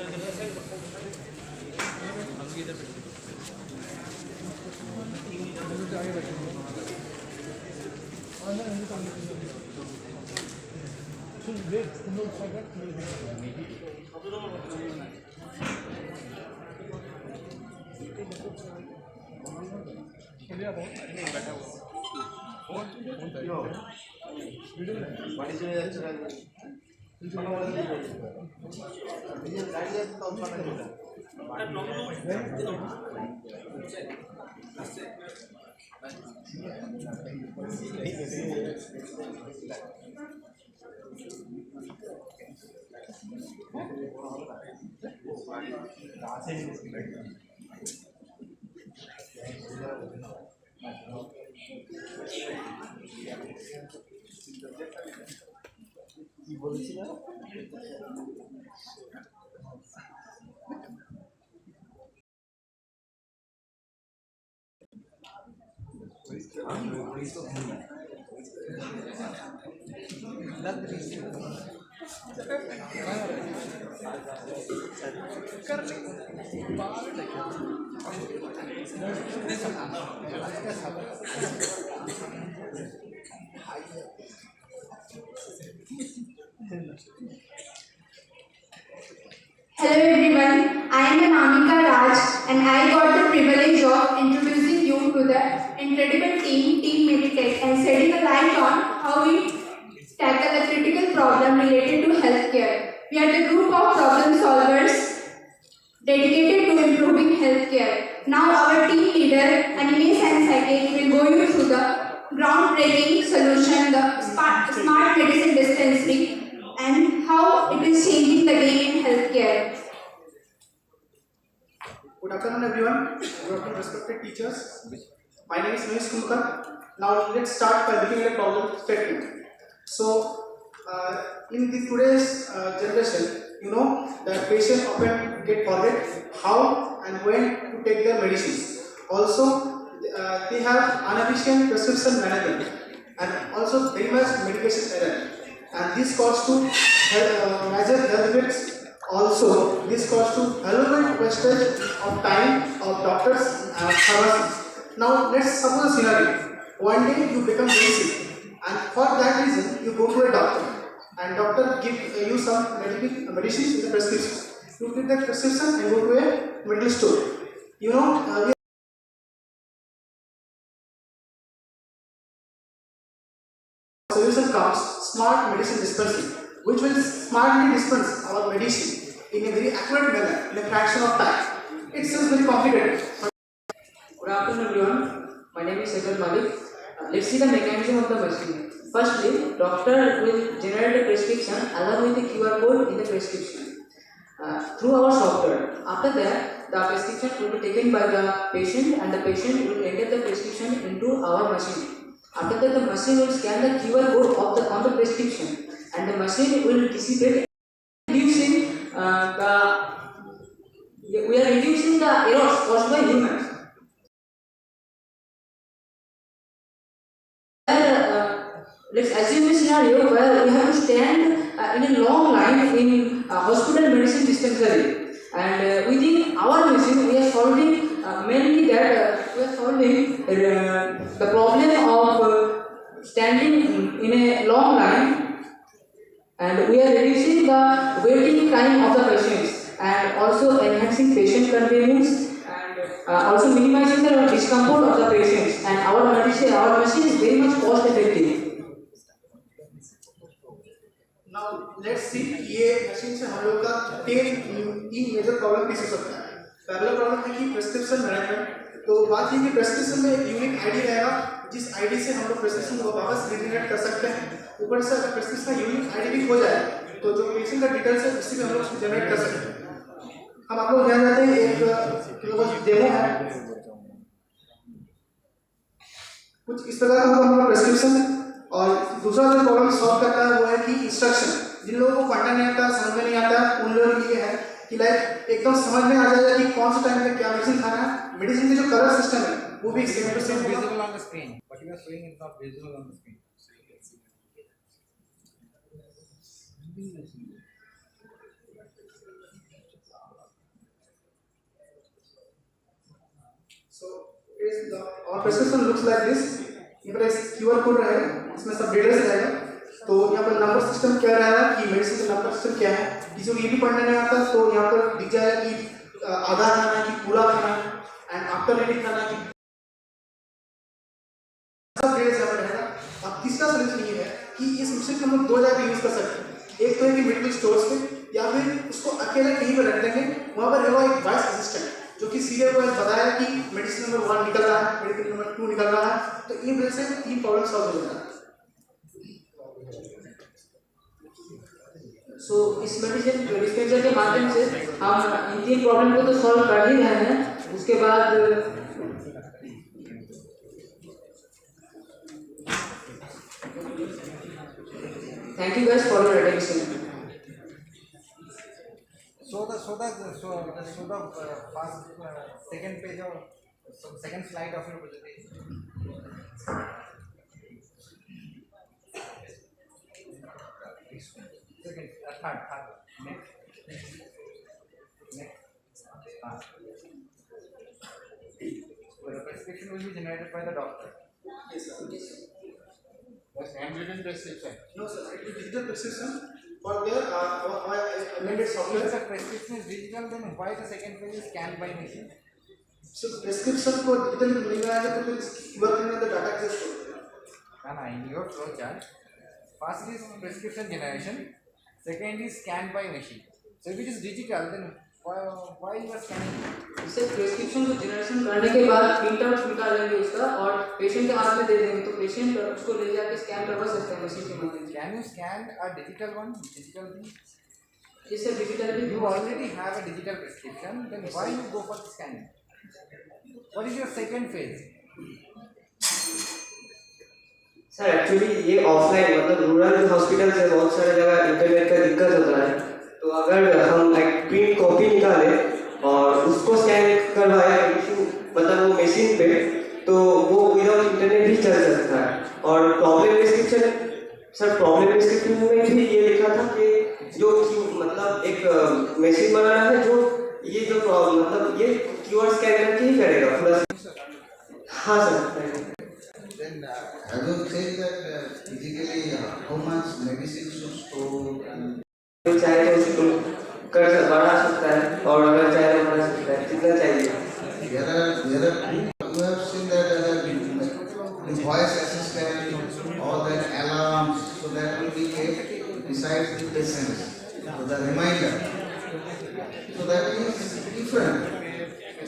Hello everyone, I am Anamika Raj and I got the privilege of introducing you to the incredible team Meditech and shedding a light on how we tackle a critical problem related to healthcare. We are the group of problem solvers dedicated to improving healthcare. Now our team leader, Anime Sensei, will go you through the groundbreaking solution, the smart medicine dispensary, and how it is changing the game in healthcare. Good afternoon everyone, good afternoon respected teachers. My name is Mahesh Kumkar. Now let's start by looking at a problem statement. So in today's generation, you know that patients often get forget how and when to take their medicines. Also, they have inefficient prescription management and also very much medication error. And this causes to major health effects. Also, this causes to valuable wastage of time of doctors and pharmacists. Now, let's suppose a scenario. One day you become very sick, and for that reason you go to a doctor, and doctor give you some medicines in the prescription. You take that prescription and go to a medical store. You know. Solution comes smart medicine dispensing, which will smartly dispense our medicine in a very accurate manner in a fraction of time. It seems very complicated. Good afternoon everyone. My name is Sajjad Malik. Let's see the mechanism of the machine. Firstly, doctor will generate a prescription along with the QR code in the prescription through our software. After that, the prescription will be taken by the patient and the patient will enter the prescription into our machine. After that, the machine will scan the QR code on the prescription and the machine will dissipate, reducing we are reducing the errors caused by humans. Let's assume a scenario where we have to stand in a long line in a hospital medicine dispensary, and within our machine we are solving mainly that we are solving the problem of standing in a long line, and we are reducing the waiting time of the patients and also enhancing patient convenience and also minimizing the discomfort of the patients, and our machine is very much cost effective. Now let's see ये machine से हम लोग का तीन major problem face होता है. पहला problem है कि प्रेस्क्रिप्शन मैनेजमेंट. तो बात ये कि प्रेस्क्रिप्शन में यूनिक आईडी रहेगा, जिस आईडी से हम लोग प्रेस्क्रिप्शन को वापस रिजेनरेट कर सकते हैं. ऊपर से अगर प्रेस्क्रिप्शन यूनिक आईडी भी खो जाए तो जो पेशेंट का डिटेल्स है उसी में हम लोग जनरेट कर सकते हैं. हम आप लोग ध्यान देते हैं एक डेमो है कुछ इस प्रकार का होगा प्रेस्क्रिप्शन. और दूसरा जो प्रॉब्लम सॉल्व करता है वो है कि इंस्ट्रक्शन. जिन लोगों को पढ़ना नहीं आता, समझ में नहीं आता, उन लोगों के लिए है कि लाइक एकदम समझ में आ जाएगा कि कौन सा टाइम में क्या मेडिसिन खाना है. मेडिसिन के जो कलर सिस्टम है वो भी same to same visible on the screen. What you are showing is not visible on the screen. और प्रेस्क्रिप्शन लुक्स लाइक दिस। यहाँ पर QR कोड रहेगा, इसमें सब डिटेल्स रहेगा। तो यहाँ पर नंबर सिस्टम क्या रहेगा कि मेडिसिन का नंबर सिस्टम क्या है, किसी को ये भी पढ़ने नहीं आता तो यहाँ पर दिख जाएगा कि आधा खाना है कि पूरा खाना है एंड आफ्टर रेडी खाना है, सब डिटेल्स यहाँ पर रहेगा। अब तीसरा सोल्यूशन ये है कि इस मिक्सर को हम लोग दो जगह यूज कर सकते हैं। एक तो है कि मेडिकल स्टोर्स पे या फिर उसको अकेले कहीं पर रख देंगे, वहाँ पर रहेगा एक वॉइस असिस्टेंट जो कि सीरियल वाइज बताएगा कि मेडिसिन नंबर 1 निकल रहा है, मेडिसिन नंबर 2 निकल रहा है। तो ये वजह से 3 प्रॉब्लम सॉल्व हो जाएगा। सो इस मेडिसिन डिस्पेंसर के माध्यम से हम इन 3 प्रॉब्लम को तो सॉल्व कर ही रहे हैं। उसके बाद thank you guys for your attention. So the first second page or second slide of your presentation. Second, third. Next. So the prescription will be generated by the doctor. Yes, sir. That's handwritten prescription. No, sir. It is digital prescription. For their amended software. If the prescription is digital, then why the second page is scanned by machine? So prescription को digital मिल रहा है तो फिर QR के अंदर data कैसे store करें? In your flow chart, first is prescription generation, second is scanned by machine. So if it is digital, then why you are scanning? इसे प्रिस्क्रिप्शन को जनरेशन करने के बाद प्रिंट आउट निकाल लेंगे उसका और पेशेंट के हाथ में दे देंगे, तो पेशेंट उसको ले जाके स्कैन करवा सकते हैं मशीन के माध्यम से। Can you scan a digital one, digital thing? इससे डिजिटल भी You already have a digital prescription, then why you go for the scanning? What is your second phase? Sir actually ये offline मतलब rural hospital से बहुत सारे जगह internet का दिक्कत होता है, तो अगर हम एक प्रिंट कॉपी निकाले और उसको स्कैन करवाए मतलब वो मशीन पे, तो वो विदाउट इंटरनेट भी चल सकता है। और प्रॉब्लम डिस्क्रिप्शन में भी ये लिखा था कि जो मतलब एक मशीन बनाना है जो ये जो मतलब ये QR स्कैन करके ही करेगा पूरा। हाँ sir. Then I will say that physically how much medicine should store and चाहे तो उसको बढ़ा सकता है और अगर चाहे तो बढ़ा सकता है, कितना चाहिए। there are you have seen that the voice assistant, all that alarms, so that will be kept beside the patients, so the reminder. So that is different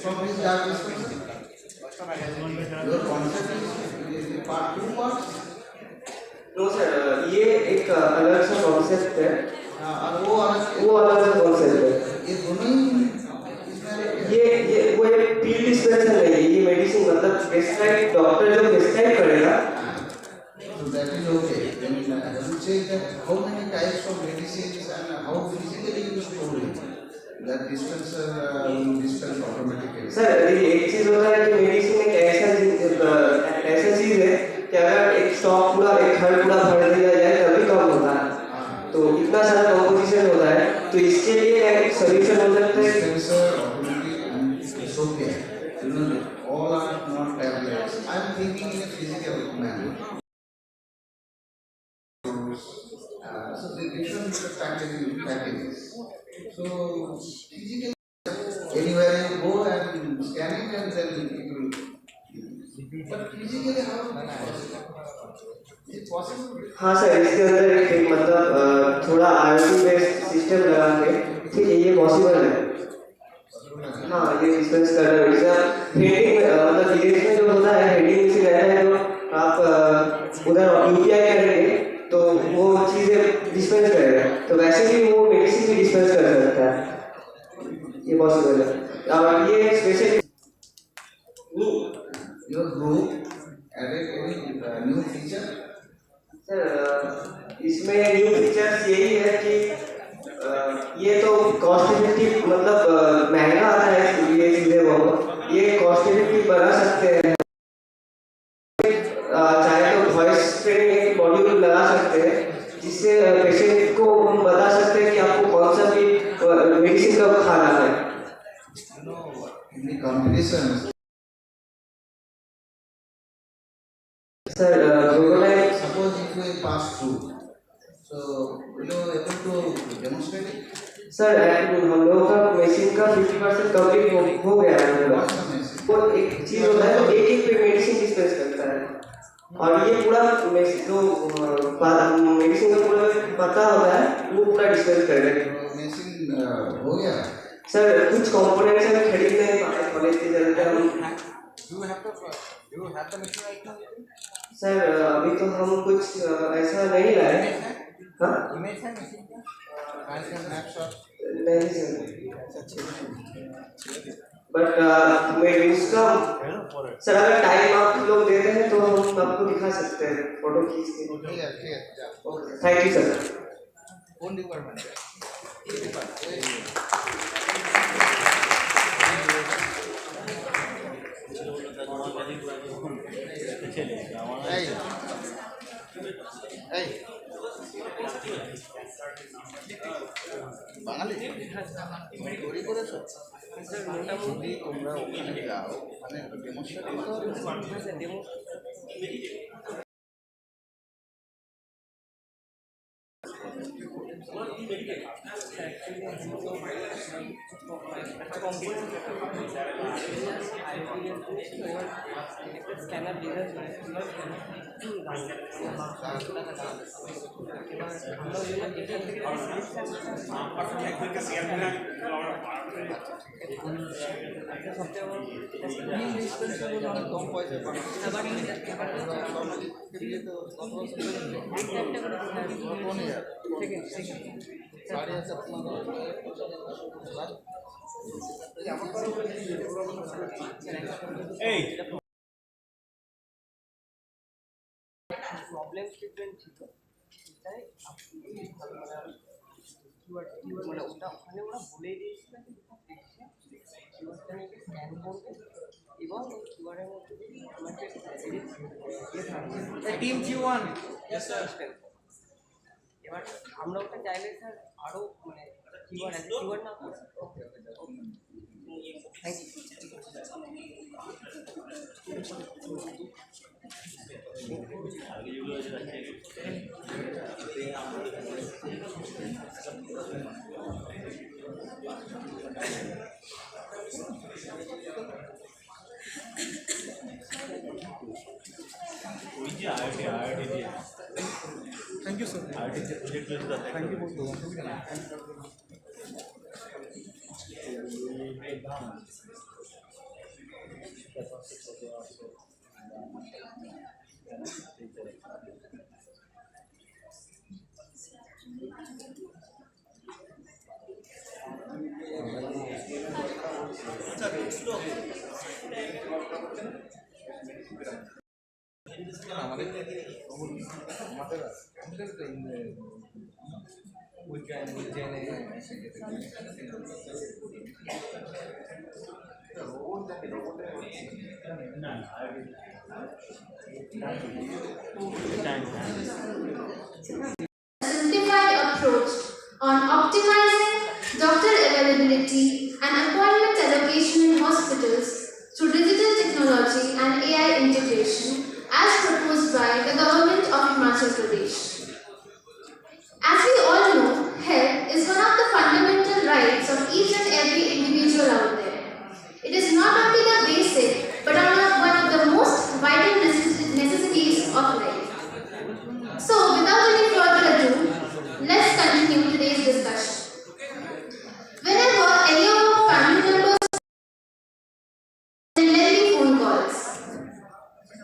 from this diagnosis person. Your concept is part 2 parts. No sir, ये एक अलग सा concept है और वो अलग सा concept है। ये दोनों ही इसमें ये वो एक पील डिस्पेंसर नहीं है, ये मेडिसिन मतलब प्रेस्क्राइब डॉक्टर जो प्रेस्क्राइब करेगा। So that is okay. Then I would say that how many types of medicines and how physically you store it. That dispenser will dispense automatically. Sir एक चीज होता है कि मेडिसिन एक ऐसा चीज है कि अगर एक स्टॉक पूरा एक घर पूरा भर दिया जाए तभी कम होता है, तो इतना सारा कंपोजिशन होता है, तो इसके लिए एक सॉल्यूशन हो सकता है। Dispenser automatic and it's okay. You know, all are not tablets. I am thinking in a physical manner. So the different packages. So physically, anywhere you go and scan it and then it will. But physically how is it possible? हाँ sir, इसके अंदर एक मतलब थोड़ा IoT based system लगा के ठीक है, ये पॉसिबल है। हाँ, ये डिस्पेंस कर रहे हो। जैसे हेडिंग मतलब विलेज में जो होता है हेडिंग से रहता है, तो आप उधर UPI करेंगे तो वो चीज़ें डिस्पेंस करेगा, तो वैसे भी वो मेडिसिन भी डिस्पेंस कर सकता है, ये पॉसिबल है। और ये specially Your group added any new feature? Sir इसमें न्यू फीचर्स यही है कि ये तो कॉस्ट इफेक्टिव मतलब महंगा आता है ये चीज़ें, वो ये कॉस्ट इफेक्टिव बना सकते हैं। चाहे तो वॉइस ट्रेनिंग एक मॉड्यूल लगा सकते हैं जिससे पेशेंट को हम बता सकते हैं कि आपको कौन सा भी मेडिसिन कब खाना है। In the competitions, Sir, prototype. Suppose if we pass through, so will you able to demonstrate it? Sir हम लोगों का मशीन का 50% कंप्लीट हो गया है हम लोग What's the message? वो एक चीज होता है तो एक पे मेडिसिन डिस्पेंस करता है और ये पूरा जो मेडिसिन का पूरा पता होता है वो पूरा डिस्पेंस करेगा मशीन हो गया. सर कुछ कंपोनेंट्स हम खरीद नहीं पाए कॉलेज के चलते हम Do you have the machine right now? Sir अभी तो हम कुछ ऐसा नहीं लाए हाँ Image है machine का? And snapshot. नहीं सर बट मैं उसका सर अगर टाइम आप लोग दे रहे हैं तो हम आपको दिखा सकते हैं फोटो खींच के Clear. Thank you sir Own department. বাঙালি তৈরি করেছো মোটামুটি তোমরা ওখানে যাও ওখানে ডেমনস্ট্রেট কম পয়সা साढ़े ऐसे প্রবলেম স্টেটমেন্ট ছিল সেটাই মানে ওটা ওখানে ওরা বলে দিয়েছিল কিওয়ার্ডটা স্ক্যান করবে এবং কিওয়ার্ডের মধ্যে আমাকে Team Q1. এবার আমরা ওটা চাইলে স্যার আরও মানে কিওয়ার্ড আছে কিওয়ার্ড না করে thank Thank you, sir. Thank you both. Simplified approach on optimizing doctor availability and appointment allocation in hospitals through digital technology and AI integration as proposed by the government of Himachal Pradesh. As we all know, health is one of the fundamental rights of each and every individual out there. It is not only the basic but one of the most vital necessities of life. So, without any further ado, let's continue today's discussion. Whenever any of our family members send lengthy phone calls,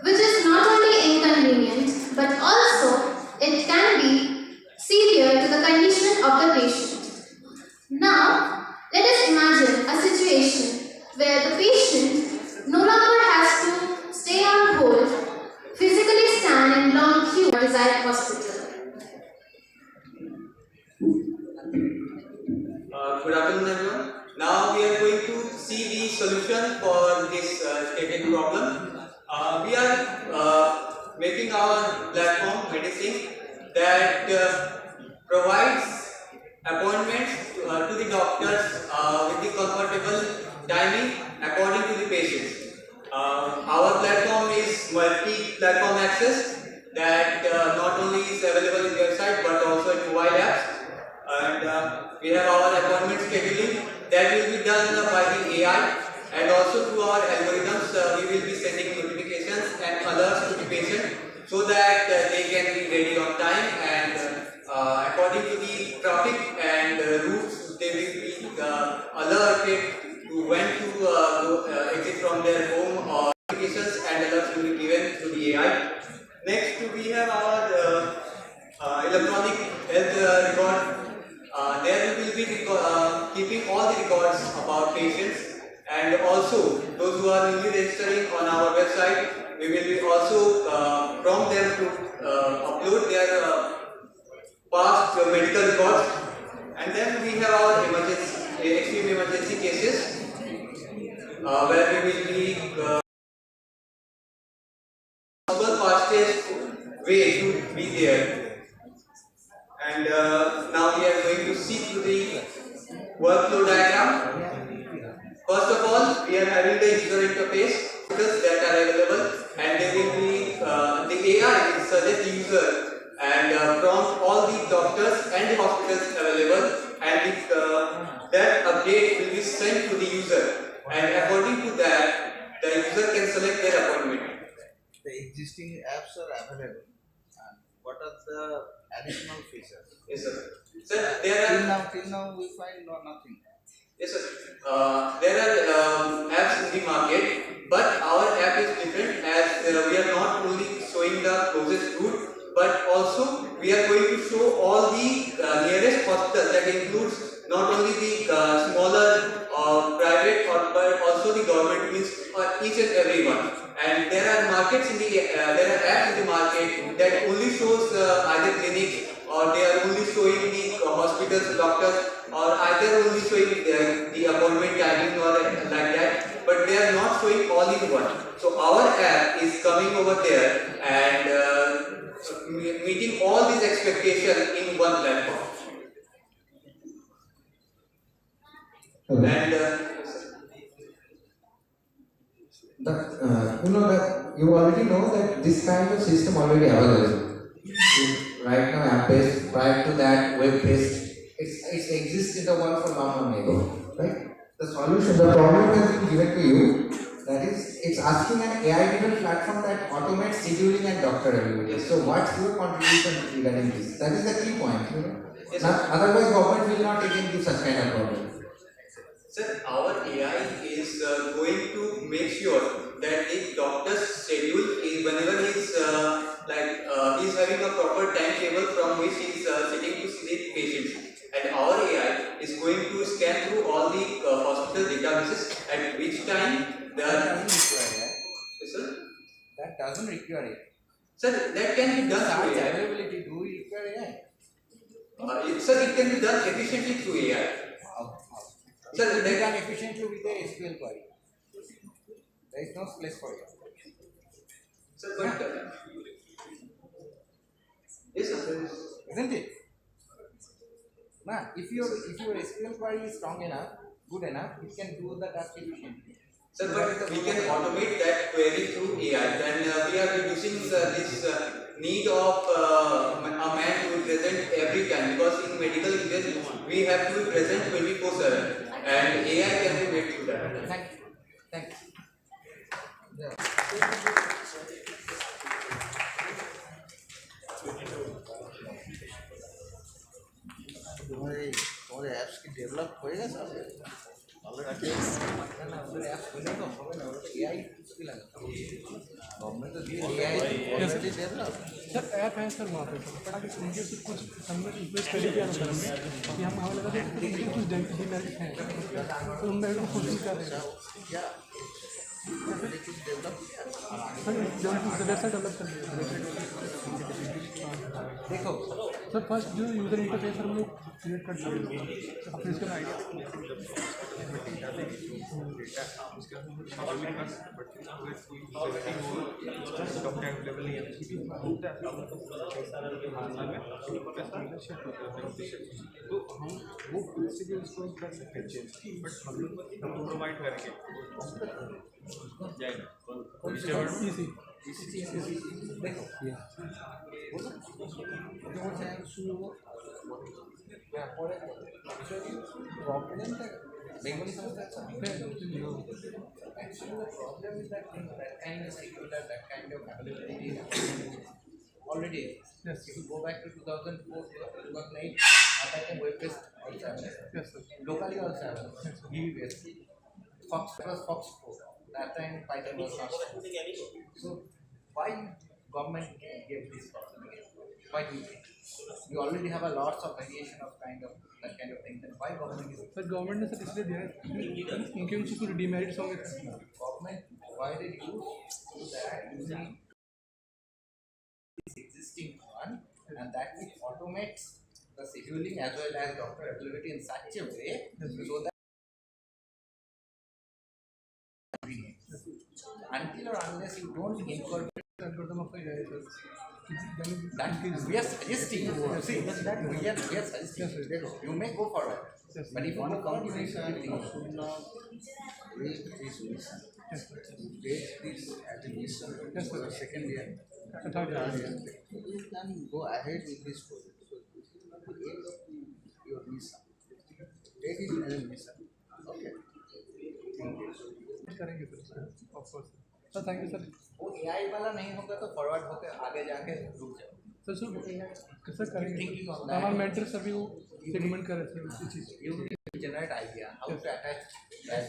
which is not only inconvenient but also it can be severe to the condition of the patient. Now, let us imagine a situation where the patient no longer has to stay on hold, physically stand in long queue at desired hospital. Good afternoon, everyone. Now we are going to see the solution for this stated problem. We are making our platform medicine that provides appointments to the doctors with the comfortable timing according to the patients. Our platform is multi-platform access that will be done by the AI, and also through our algorithms we will be sending notifications and alerts to the patient so that they can be ready on time, and according to the traffic and routes they will be alerted to when to exit from their home, or notifications and alerts will be given to the AI. Next we have our electronic health record. There we will be keeping all the records about patients, and also those who are newly registering on our website, we will be also prompt them to upload their past medical records. And then we have our extreme emergency cases, where we will be possible fastest way to be there. And now we are going to see through the workflow diagram. First of all, we are having the user interface that are available, and they will be the AI will suggest the user and prompt all the doctors and the hospitals available, and that update will be sent to the user, and according to that, the user can select their appointment. The existing apps are available. And what are the additional features? Yes, sir. Sir, there are Till now we find nothing. Yes, sir. There are apps in the market, but our app is different, as we are not only showing the closest route, but also we are going to show all the nearest hospitals. That includes not only the smaller private, but also the government, means each and every one. And there are markets in the there are apps in the market that only shows either clinics, or they are only showing the hospitals, doctors, or either only showing the appointment timing or like that, but they are not showing all in one. So our app is coming over there and meeting all these expectations in one platform. And you know that you already know that this kind of system already available. Right now, app-based. Prior to that, web-based. It exists in the world for long ago, right? The solution, the problem has been given to you. That is, it's asking an AI-driven platform that automates scheduling and doctor availability. So, what's your contribution regarding this? That is the key point. You know, yes, otherwise, government will not even give such kind of problem. sir, our AI is going to make sure that the doctor's schedule is whenever he's he's having a proper timetable from which he's sitting to see the patients. And our AI is going to scan through all the hospital databases at which time they That are. doesn't require AI. Yes, sir? That doesn't require AI. Sir, that can be done Besides through AI. availability, do we require AI? Sir, it can be done efficiently through AI. Sir, they can efficiently with the SQL query. There is no place for it. Sir, but yes, sir. Isn't it? Nah, if your SQL query is strong enough, good enough, it can do the task efficiently. Sir, but we can automate that query through AI. Then we are reducing this need of a man to be present every time, because in medical areas we have to be present 24/7, and AI can be made through that. Thank you. Thank you. तुम्हारे apps की develop होएगा सब already apps बने तो हमें ना AI उसकी लगा गवर्नमेंट तो दिए AI already develop sir app है सर वहाँ पे बट अगर उनके से कुछ हमने रिक्वेस्ट करी थी सर हमने कि हम हमें लगा कि कुछ डिमेरिट हैं तो हमने कोशिश कर रहे हैं क्या कुछ डेवलप सर वेबसाइट डेवलप कर देखो सर फर्स्ट जो यूज़र इंटरफेस हम लोग क्रिएट कर सकते हैं अब फिर इसका तो हम वो बेसिकली उसको कर सकते हैं बट हम लोग प्रोवाइड करेंगे देखो problem Bengali samajhta hai? Actually, the problem is that that kind of secular, that kind of availability already exists. Yes. If you go back to 2004, 2008, at that time web-based also available. Yes, sir. Locally also available. EV-based. Fox was Fox Pro. That time Python was not. So why government gave this problem? Why do you think? We already have a lots of variation of kind of that kind of thing. Then why government is sir government ने sir इसलिए दिया है उनके उनसे कुछ demerits होंगे government provided you so that using this existing one and that it automates the scheduling as well as doctor availability in such a way so that until or unless you don't incorporate that we are suggesting see that we are suggesting you may go forward but if you go forward you need to think Raise this mission. Raise this as a mission for the second year. third year. You can go ahead with this project. So this is not the end of your mission. Take it as a mission. Okay. करेंगे sir of course sir thank you sir वो AI वाला नहीं होगा तो forward होकर आगे जाके रुक जाओ सर सर करेंगे हमारे मेंटर सभी वो रिकमेंड कर रहे थे इसी चीज़ you generate idea how to attach that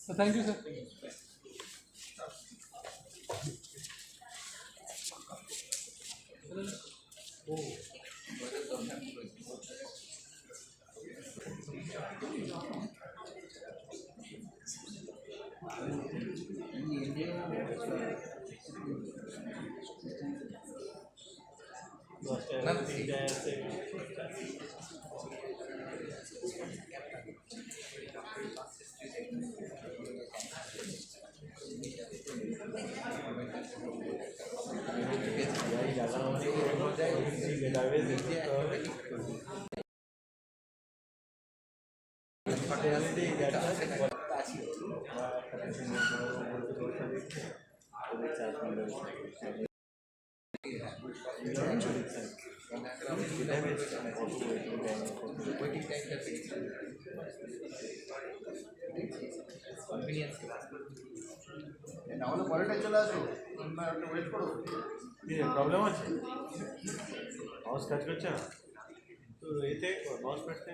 sir thank you sir নাহলে পরেটাই চলে আসো তোমরা একটু ওয়েট করো প্রবলেম আছে মাউস কাজ করছে না তো এতে মাউস প্যাডতে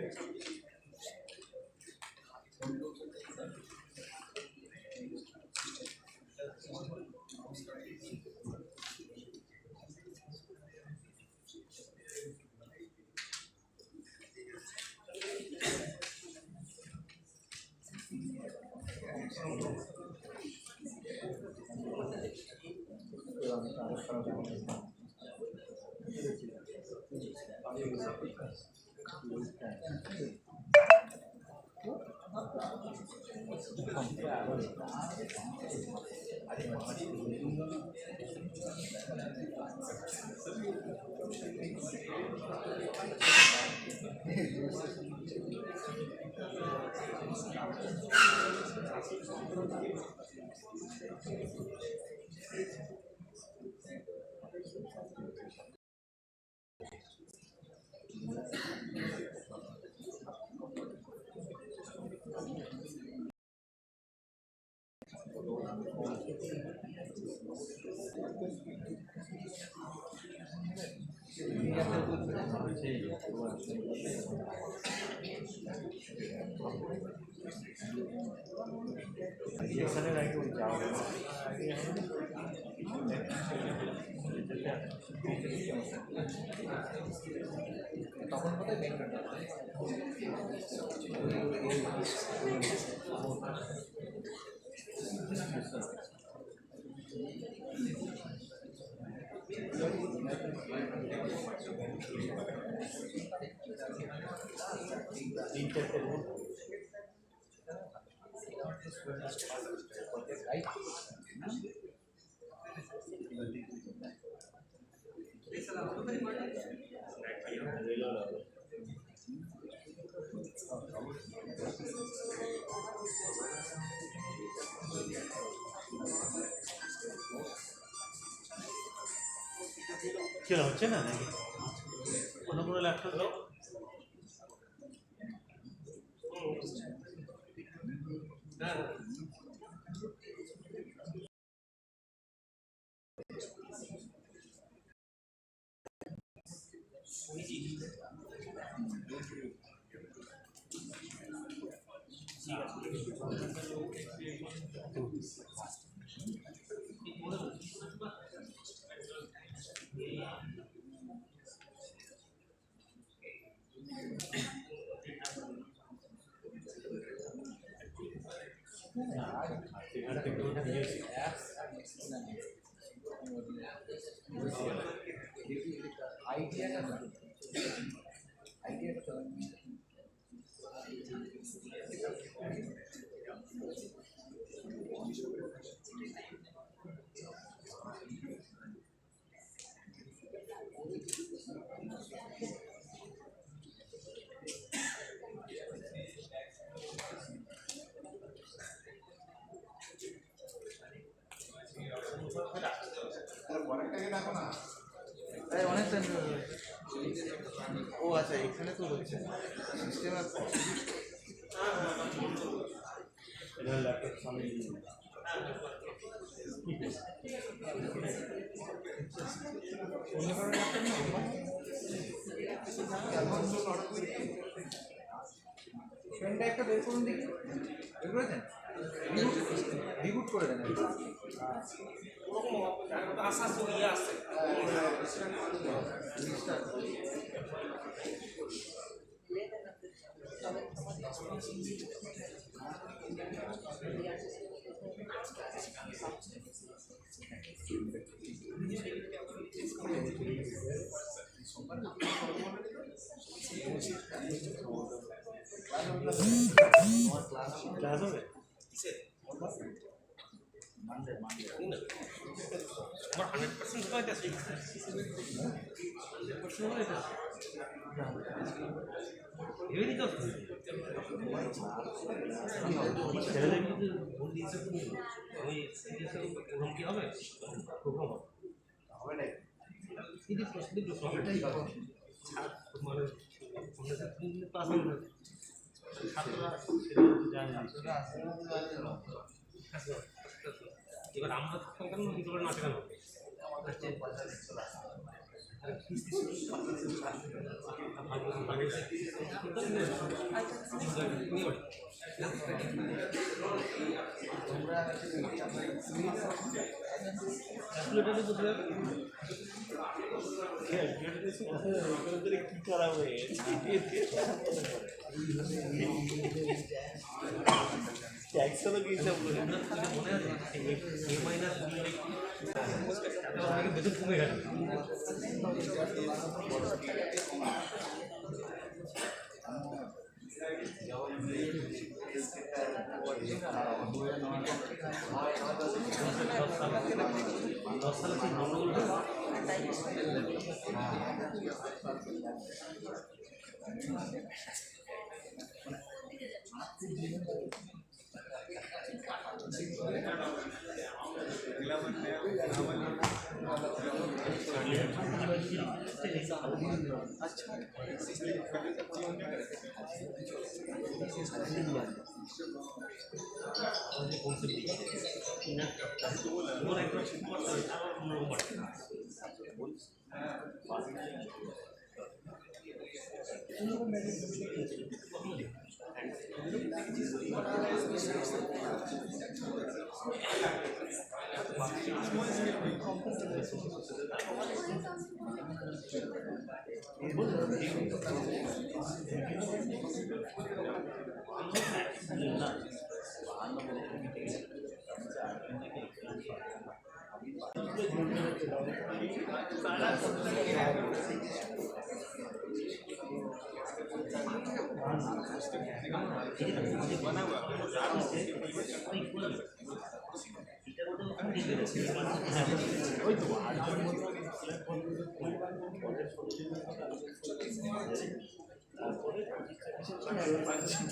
এখানে রাখি ওই যাও তখন কোথায় ব্যাংক right? কি হচ্ছে না নাকি কোনো ল্যাপটপ অনেক টাইম ও আচ্ছা এখানে তো হচ্ছে সিস্টেমের ল্যাপটপ সামনে পেনটা একটা বের করুন দেখি বের করেছেন রিবুট করে দেন আশা ইয়ে আসছে ক্লাস হবে মানডে আমার 100% হয়ে গেছে 100% হয়ে গেছে এবারই তো ছেলেদের কিন্তু ভুল দিয়েছে তুমি ওই প্রোগ্রাম কি হবে প্রোগ্রাম হবে না এই যে প্রশ্নটি সবটাই মানে ক্লাস হবে ছাত্ররা জানে না এবার আমরা থাকতাম কেন ভিতরে না কেন কি করা হবে ট্যাক্স তো কিছু মনে আছে এ মাইনাস বেতন কমে গেছে দশ সালে কি গন্ডগোল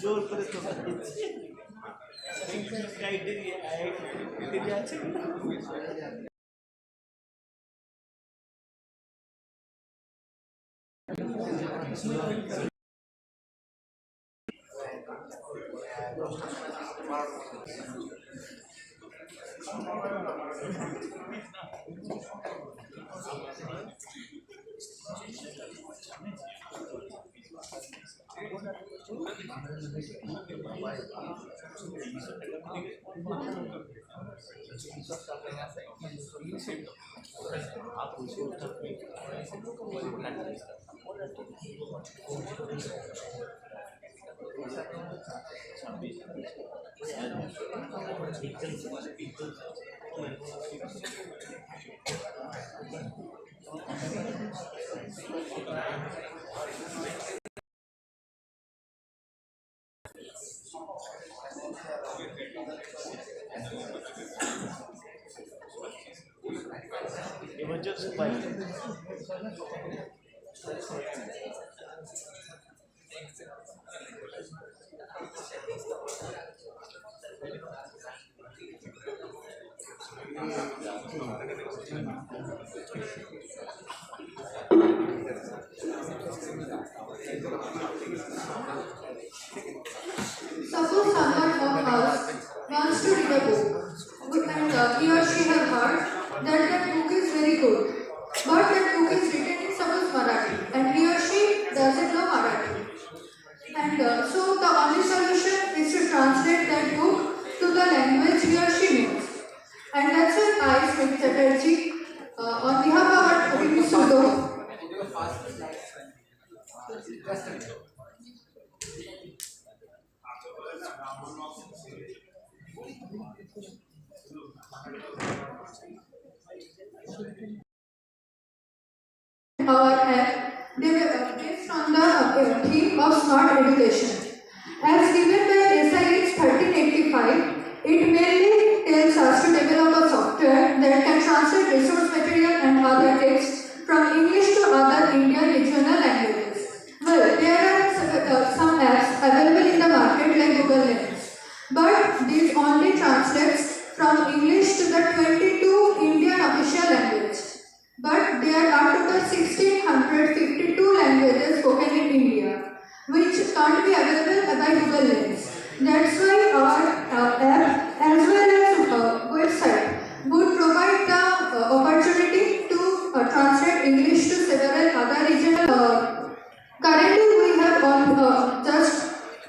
জোর করে তো ক্রাইটেরিয়া আছে Emergency file. Suppose someone of us wants to read a book, and he or she has heard that that book is very good, but that book is written in suppose Marathi, and he or she doesn't know Marathi. And so the only solution is to translate that book to the language he or she knows. And that's why I, Smith Chatterjee, on behalf of our team Sudo, our app, they were based on the theme of smart education. As given by SIH 1385, it mainly tells us to develop a software that can translate resource material and other texts from English to other Indian regional languages. Well, there are some apps available in the market like Google Lens, but this only translates from English to the 22 Indian official languages. But there are total 1652 languages spoken in India, which can't be available by Google Lens. That's why our app as well as website would provide the opportunity to translate English to several other regional. Currently, we have just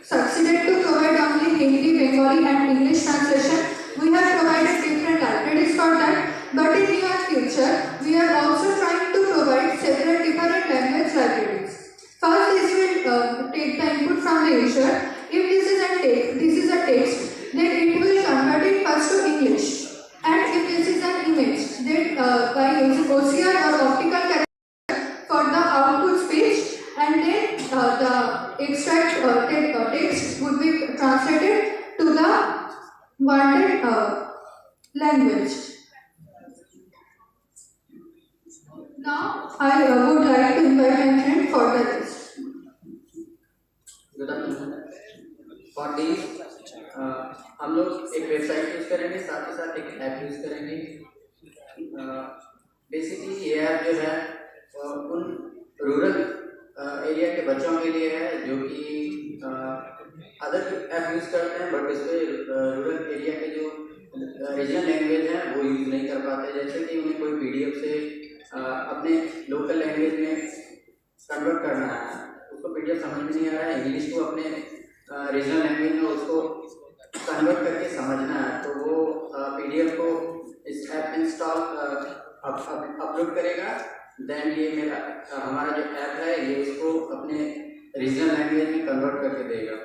succeeded to provide only Hindi, Bengali, and English translation. We have provided different libraries for that, but in near future, we are also trying to provide several different language libraries. First, this will take the input from the user. If this is a text, then it will convert it first to English. And if this is an image, then by using OCR or optical character for the output speech, and then the extract text would be translated to the wanted language. Now, I would like to invite my friend for the test. Good afternoon for this हम लोग एक website use करेंगे, साथ ही साथ एक app use करेंगे. Basically ये app जो है उन रूरल एरिया के बच्चों के लिए है जो कि अदर ऐप यूज़ करते हैं, बट इस पर रूरल एरिया के जो रीजनल लैंग्वेज हैं वो यूज़ नहीं कर पाते. जैसे कि उन्हें कोई PDF से अपने लोकल लैंग्वेज में कन्वर्ट करना है, उसको PDF समझ में नहीं आ रहा है, इंग्लिश को अपने रीजनल लैंग्वेज में उसको कन्वर्ट करके समझना है, तो वो PDF को इस ऐप इंस्टॉल अपलोड करेगा. देन ये हमारा जो ऐप है ये उसको अपने रीजनल लैंग्वेज में कन्वर्ट करके देगा.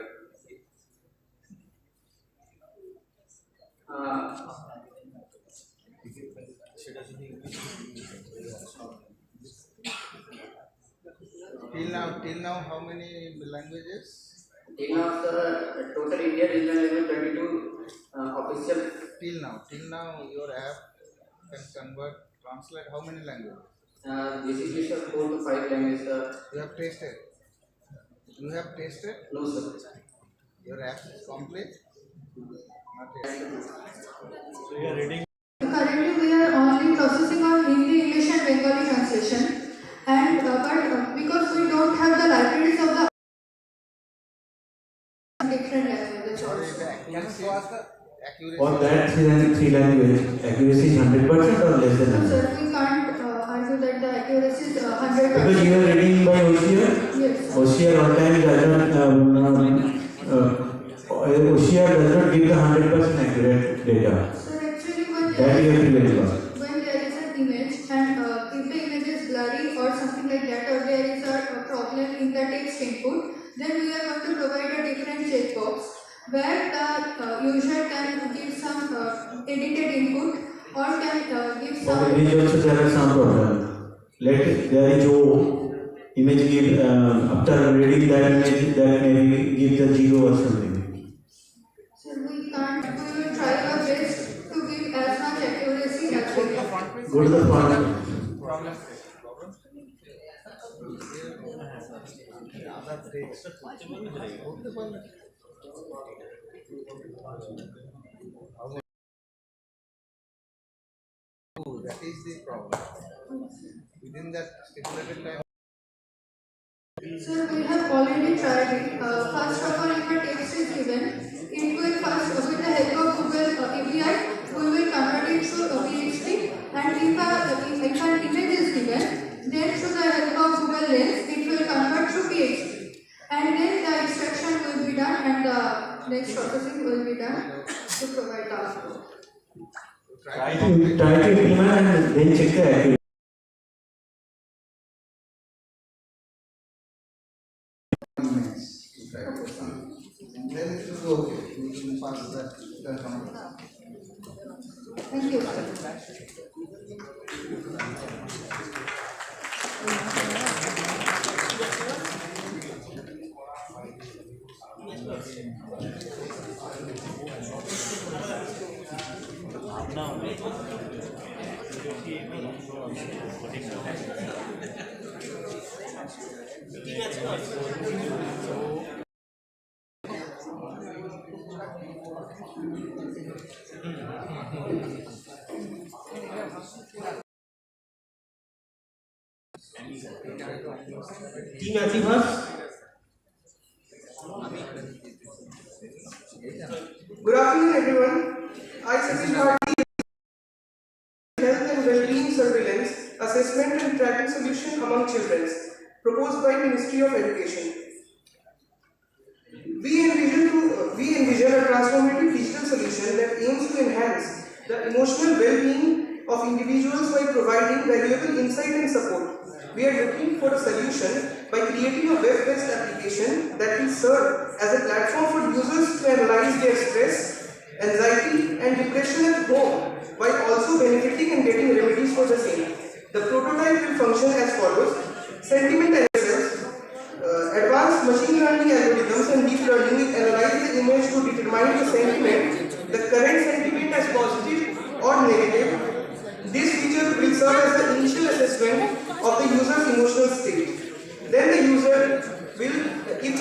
Till now, how many languages? Till now, the total India regional language 22 official. Till now, your app can convert, translate how many languages? Basically, sir, 4 to 5 languages. You have tasted? You have tasted? No, sir. Your app is complete? Not yet. So you are reading. Currently, we are only processing on Hindi, English, and Bengali translation. And but because we don't have the libraries of the different languages also. For that three language, accuracy is 100% or less than No, 100%? sir, we can't argue that the accuracy is 100%. Because you are reading by Hoshiyar? Yes. Hoshiyar all time does not give the 100% accurate data. So actually when That you have to verify. when there is an image and if the image is blurry or something like that, or there is a problem in the text input, then we are going to provide a different checkbox where the user can give some edited input or can give For some. image also there are some problem. Let there is no image give after reading that image that may give the 0 or something. So we can't. We will try our best to give as much accuracy as we can. Go to the front. That is the problem. Within that stipulated time. Sir, we have already tried it. First of all, if a text is given, it will first, with the help of Google API, we will convert it to PHP. And if an image is given, then through the help of Google Lens, it will convert to PHP. And then the extraction will be done and the next processing will be done to provide the output. Try to implement and then check the accuracy. Then it will go okay. We will pass that the number. Thank you. Team Achievers. Good afternoon, everyone. I suggest our health and well-being surveillance, assessment and tracking solution among children, proposed by Ministry of Education. We envision a transformative digital solution that aims to enhance the emotional well-being of individuals by providing valuable insight and support. We are looking for a solution by creating a web-based application that will serve as a platform for users to analyze their stress, anxiety and depression at home while also benefiting and getting remedies for the same. The prototype will function as follows. Sentiment analysis, advanced machine learning algorithms and deep learning will analyze the image to determine the sentiment, the current sentiment as positive or negative. This feature will serve as the initial assessment of the user's emotional state. Then the user will, if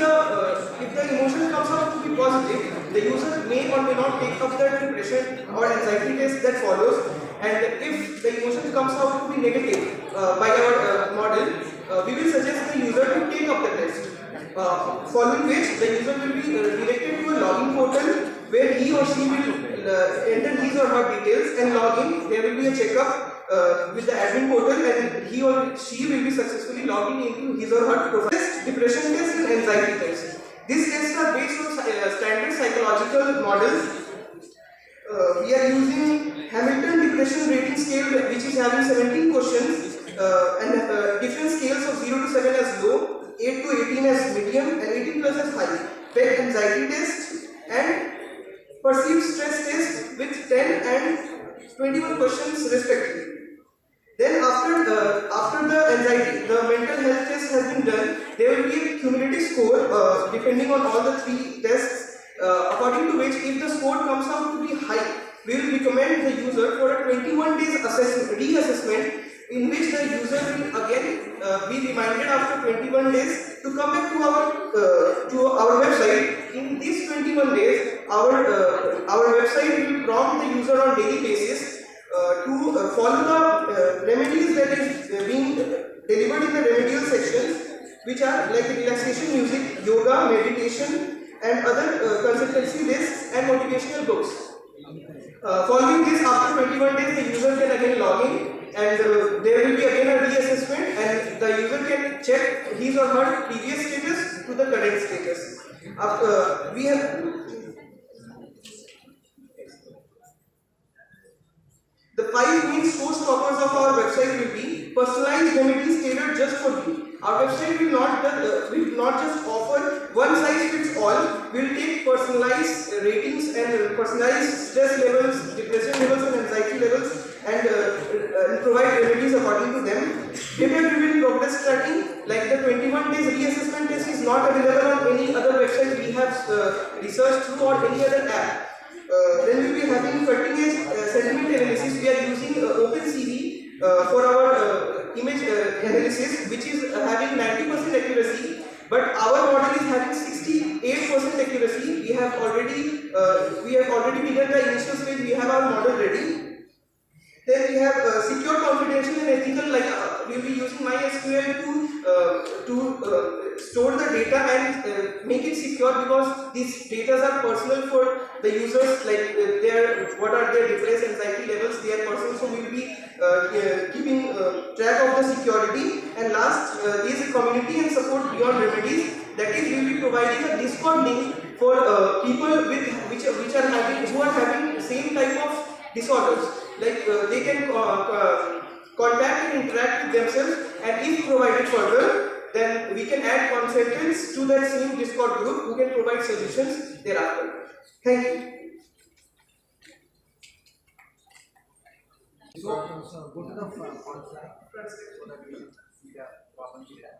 the emotion comes out to be positive, the user may or may not take up the depression or anxiety test that follows. And if the emotion comes out to be negative by our model, we will suggest the user to take up the test. Following which, the user will be directed to a login portal where he or she will enter his or her details and log in. There will be a checkup with the admin portal and he or she will be successfully logging into his or her profile. Depression test and anxiety test. These tests are based on standard psychological models. We are using Hamilton Depression Rating Scale, which is having 17 questions and different scales of 0 to 7 as low, 8 to 18 as medium and 18 plus as high. PEG anxiety test and perceived stress test with 10 and 21 questions respectively. Then after the anxiety, the mental health test has been done. There will be a cumulative score depending on all the 3 tests, according to which if the score comes out to be high, we will recommend the user for a 21 days reassessment in which the user will again be reminded after 21 days to come back to our website. In these 21 days, our website will prompt the user on daily basis to follow the remedies that is being delivered in the remedial sections, which are like relaxation music, yoga, meditation and other consultancy lists educational books. Following this, after 21 days, the user can again log in, and there will be again a reassessment, and the user can check his or her previous status to the current status. We have the 5 main showstoppers of our website will be personalized remedies tailored just for you. Our website will not just offer one size fits all. We'll take personalized ratings and personalized stress levels, depression levels, and anxiety levels, and provide remedies according to them. Data-driven progress tracking, like the 21 days reassessment test, is not available on any other website we have researched through or any other app. Then we will be having cutting edge sentiment analysis. We are using OpenCV for our image analysis, which is having 90% accuracy, but our model is having 68% accuracy. We have already begun the initial stage. We have our model ready. Then we have secure, confidential, and ethical. Like we will be using MySQL to store the data and make it secure, because these data are personal for the users. Like what are their depressed anxiety levels, they are personal. So we will be keeping track of the security. And last is community and support beyond remedies. That is, we will be providing a Discord link for people who are having same type of disorders. Like they can contact and interact with themselves, and if provided further, then we can add consultants to that same Discord group who can provide solutions thereafter. Thank you. So go to the front slide so that we can see the problem data.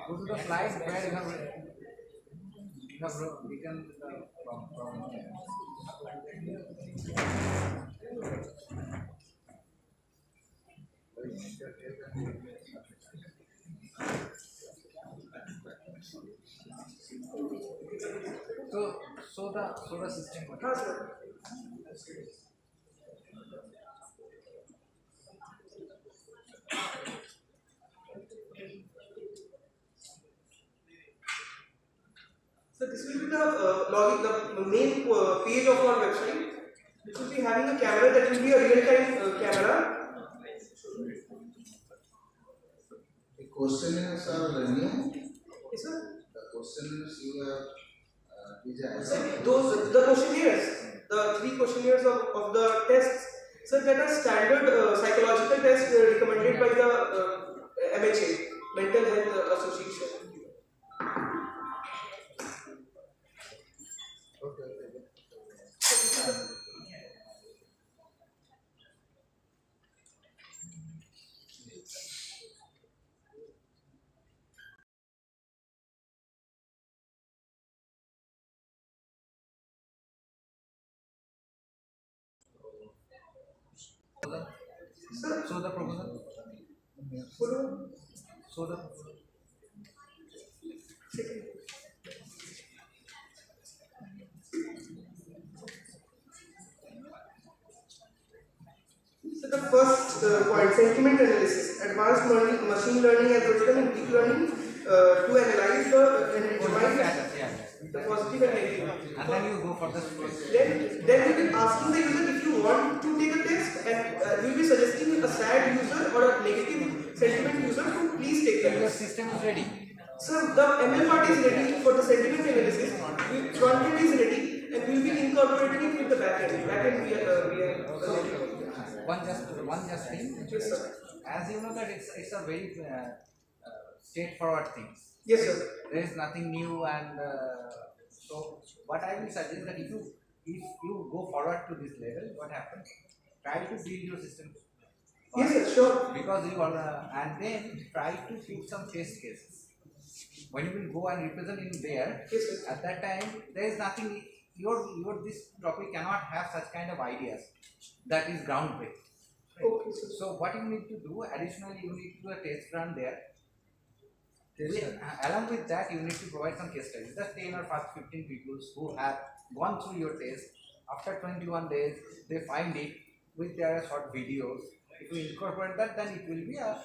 Go to the slide where you have written the problem. So the system. So this will be the main page of our website. This will be having a camera that will be a real-time camera. The questionnaires are new. Yes, sir. The questionnaires you have designed. The questionnaires, the 3 questionnaires of the tests, so that are standard psychological tests recommended by the MHA, Mental Health Association. So the proposal. So the So the first point, sentiment analysis, advanced machine learning algorithm and deep learning to analyze and determine the positive and negative. And then you go for the Then we will asking the user if you want to take a test, and we will be suggesting a sad user or a negative sentiment user to please take the your test. system is ready. So the ML part is ready for the sentiment analysis. Front end is ready, and we will be incorporating it with the back end. Back end we are One just thing. yes, sir. As you know that it's a very straightforward thing. Yes, sir. There is nothing new, and so what I will suggest that if you go forward to this level, what happens? Try to build your system. Yes, sir, sure. Because you are, and then try to put some test cases. When you will go and represent in there, Yes, sir. at that time there is nothing. Your this topic cannot have such kind of ideas that is groundbreaking. Okay, sir. So what you need to do additionally, you need to do a test run there. Along with that, you need to provide some case studies. The 10 or 15 people who have gone through your test, after 21 days, they find it with their short videos. If you incorporate that, then it will be a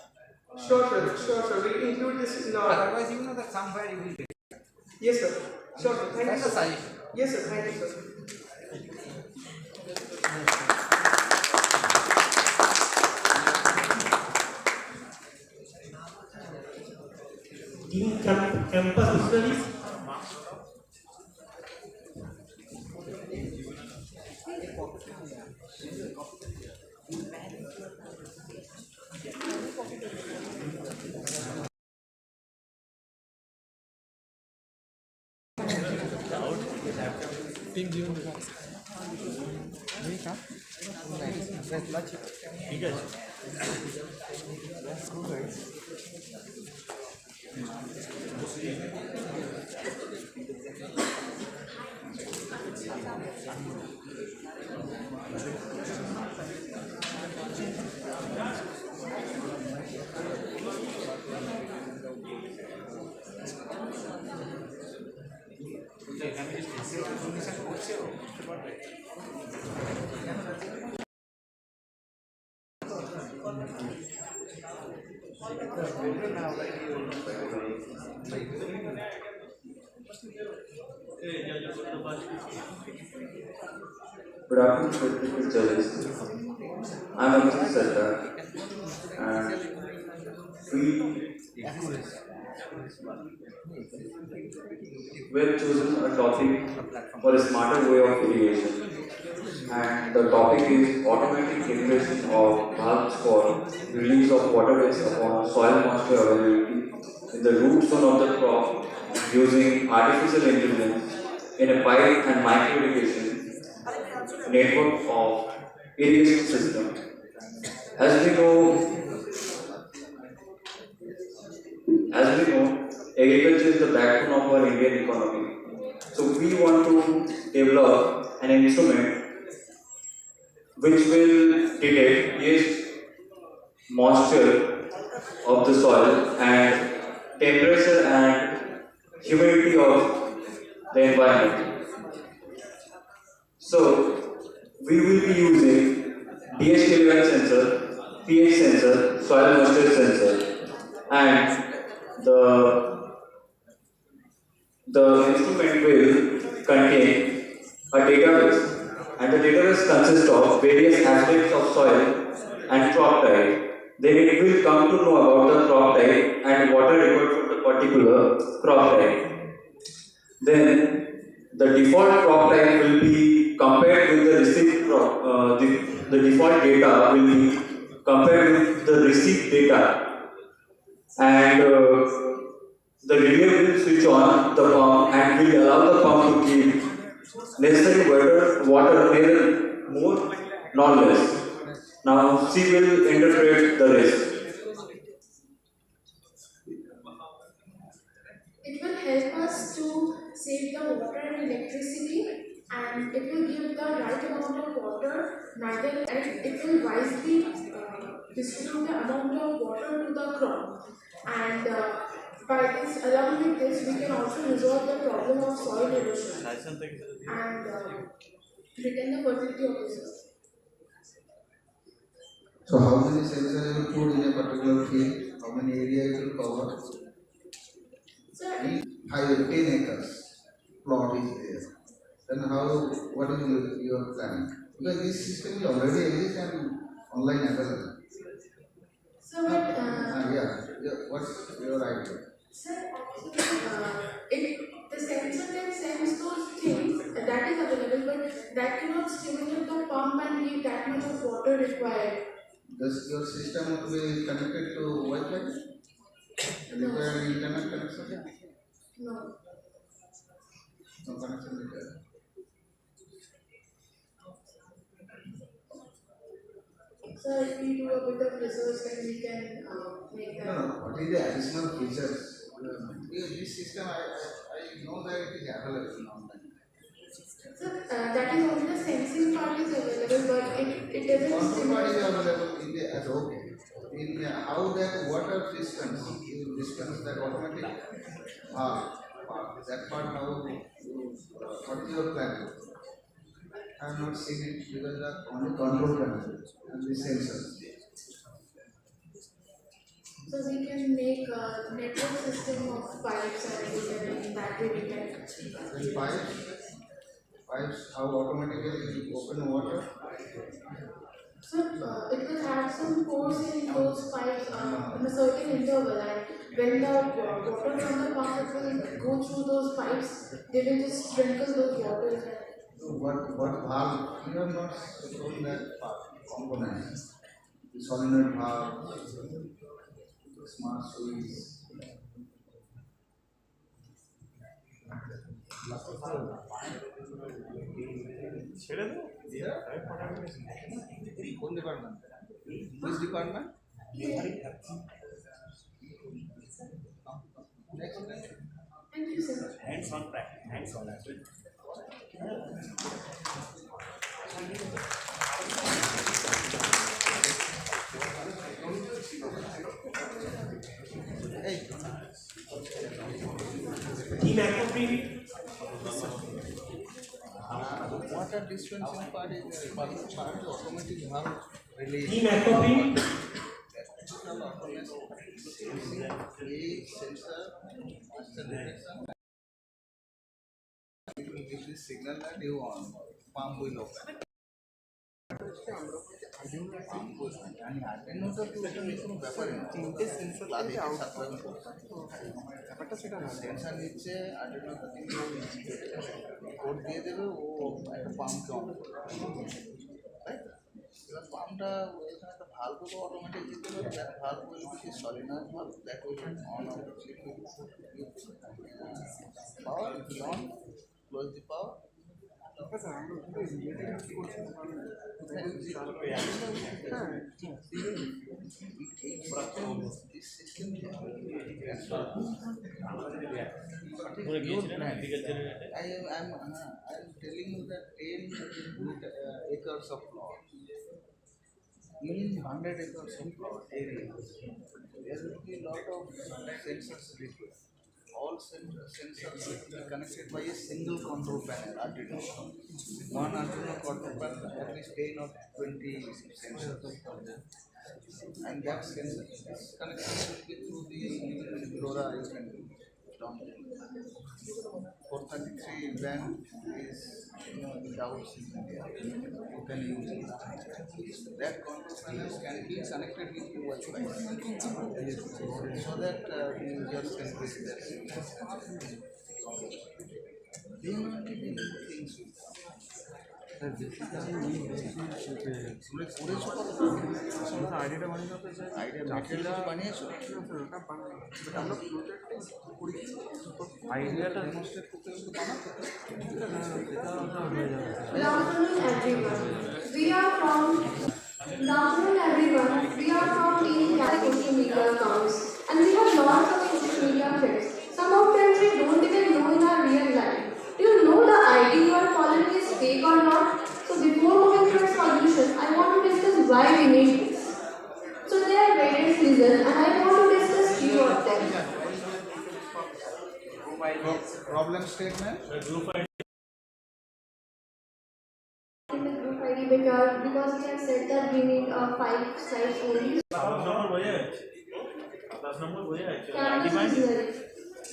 Sure, sir. Sure, sir. We'll include this in our. otherwise, you know that somewhere you will get. Yes, sir. Sure, sir. Thank you, That's a sir. suggestion. Yes, sir. Thank you, sir. In campus studies, team जीवन विकास नहीं का ठीक है Good afternoon, respected judges. I am Abhijit Sarkar, and we have chosen a topic for a smarter way of irrigation, and the topic is automatic generation of valves for release of water waste upon soil moisture availability in the root zone of the crop using artificial intelligence in a pipe and micro irrigation network of irrigation system. As we know, agriculture is the backbone of our Indian economy. So we want to develop an instrument which will detect moisture of the soil and temperature and humidity of the environment. So we will be using DHT11 sensor, pH sensor, soil moisture sensor, and the instrument will contain a database, and the database consists of various aspects of soil and crop type. Then it will come to know about the crop type and water required for the particular crop type. Then the default crop type will be compared with the received crop. The default data will be compared with the received data, and the relay will switch on the pump and will allow the pump to give necessary water neither more nor less. Now she will interpret the rest. It will help us to save the water and electricity, and it will give the right amount of water, neither, and it will wisely distribute the amount of water to the crop. And by this, along with this, we can also resolve the problem of soil erosion and retain the fertility of the soil. So how many sensors you put in a particular field? How many area it will cover? So, 10 acres plot is there. Then what is your plan? Because this system is already exist and online available. so what, What's your idea? sir, actually, the sensor can sense those things that is available, but that cannot stimulate the pump and give that much of water required. Does your system will be connected to Wi-Fi? Require internet connection? No. No connection required. So if we do a bit of research, then we can make that. No. What is the additional features? This system, I know that it is available online. So that is only the sensing part is available, but it doesn't. Control part is available in the as okay. In how that water distance, you distance that automatic that part how what is your plan? I have not seen it because the only control panel and the sensors. So So we can make a network system of pipes and we can battery detect. Then pipes how automatically open water. So it will have some force in those pipes in a certain interval, and when the water from the pump will go through those pipes, they will just sprinkle those waters. So what valve? You have not shown that part, components. The solenoid valve, smart switch. কোন department? Which department? Next. Thank you, sir. Hands on practice, hands on actually. Team Aquafin. Water dispensing part is automatic valve release. Team Aquafin. Sensor, it will give the signal that you on pump will open. And Arduino তো কোনো ব্যাপারই না, তিনটে sensor লাগে ব্যাপারটা সেটা না, sensor নিচ্ছে Arduino তো তিনটে কোড দিয়ে দেবে, ও একটা পাম্পকে অন করবে, তাই তো? এবার পাম্পটা এখানে একটা ভাল্ব তো অটোমেটিক দিতে হবে, that valve will be solenoid valve that will on of power on close the power. I'm telling you that 10 acres of plot, in 100 acres of plot area, there will be a lot of sensors required. All sensors will be connected by a single control panel, Arduino. One Arduino control panel, at least 10 or 20 sensors. And that sensor connection will be through the LoRa you can download. 433 band is, without signal there. You can use it. That control panels can be connected with the Wi-Fi so that the users can visit their signal. They are not giving things with আইডিয়াটা বানিয়ে দাও, idea material বানিয়েছো, আইডিয়াটা demonstrate করতে করতে বানাতে. Good afternoon, everyone. We are from Team social media accounts, and we have lots of social media friends. Some of them we don't even know in our real life. Do you know the ID you are following is fake or not? So before moving to a solution, I want to discuss why we need this. So there are various reasons, and I want to discuss few of them. Problem statement. Because we have said that we need 5 slides only.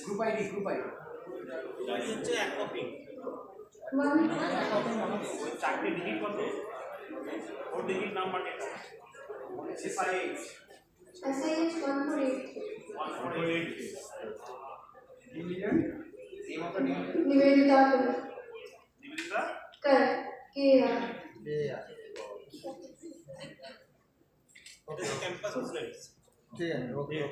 Group ID. One. চারটে digit কত? 4 digit number এটা। SIH 148. 148. Division এই মত Nivedita. Nivedita? Correct. Yeah. It is a campus students. Okay.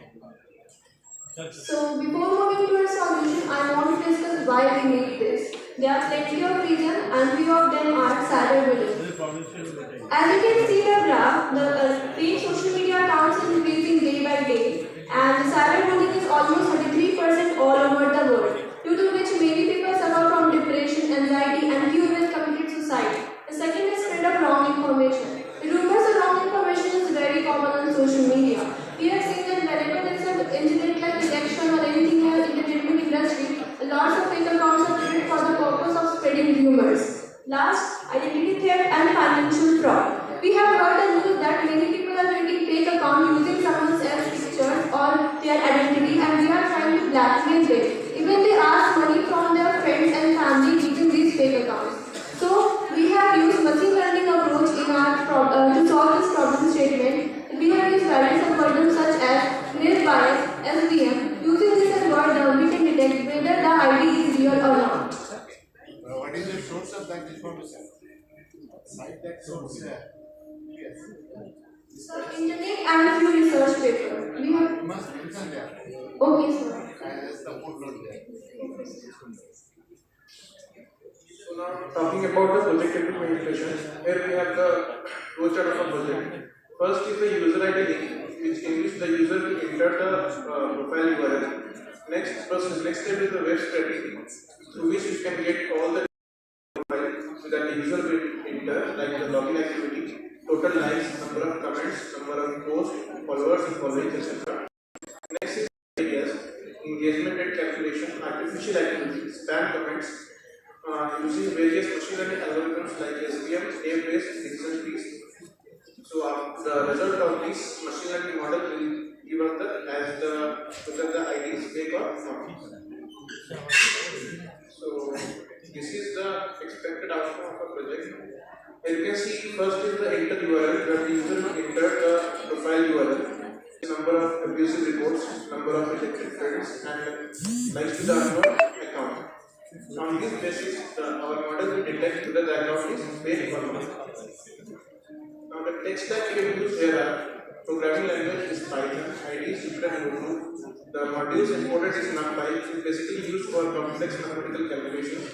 So before moving to a solution, I want to discuss why we need this. There are plenty of reasons, and few of them are cyberbullying. As you can see the graph, the paid social media accounts is increasing day by day, and the cyberbullying is almost 33% all over the world, due to which many people suffer from depression, anxiety, and few even committed suicide. The second is spread of wrong information. The rumors of wrong information is very common on social media. We have seen that whenever there is an incident like election or anything in the entertainment industry, lots of fake accounts are created for the purpose of spreading rumors. Last, identity theft and financial fraud. We have heard the news that many people are making fake account using someone else's picture or their identity, and we are trying to blackmail them. Even they ask money from their friends and family using these fake accounts. So we have used machine learning approach in our to solve this problem statement. We have used various algorithms such as nil bias, SVM. Using this algorithm, we can detect whether the ID is real or not. What is the source of that information? Cite that source. Yes. So internet and few research papers. We have. You must mention that. Okay, sir. And just the footnote there. So now talking about the project manipulation, here we have the flowchart of a project. First is the user ID link, which in which the user will enter the profile URL. Next step is the web strategy, through which you can get all the profile that the user will enter, like the login activity, total likes, number of comments, number of posts, followers and followings, etc. Next is areas, engagement rate calculation, artificial activity, spam comments, using various machine learning algorithms like SVM, name-based decision trees. So the result of this machine learning model will give us whether the ID is fake or not. So this is the expected outcome of a project. Here you can see first is the enter URL, where the user will enter the profile URL, number of abusive reports, number of rejected friends, and likes to the unknown account. On this basis, our model will detect whether the account is fake or not. Now the tech stack we have used here are programming language is Python, ID is Jupyter Notebook. The modules imported is NumPy, which is basically used for complex mathematical calculations.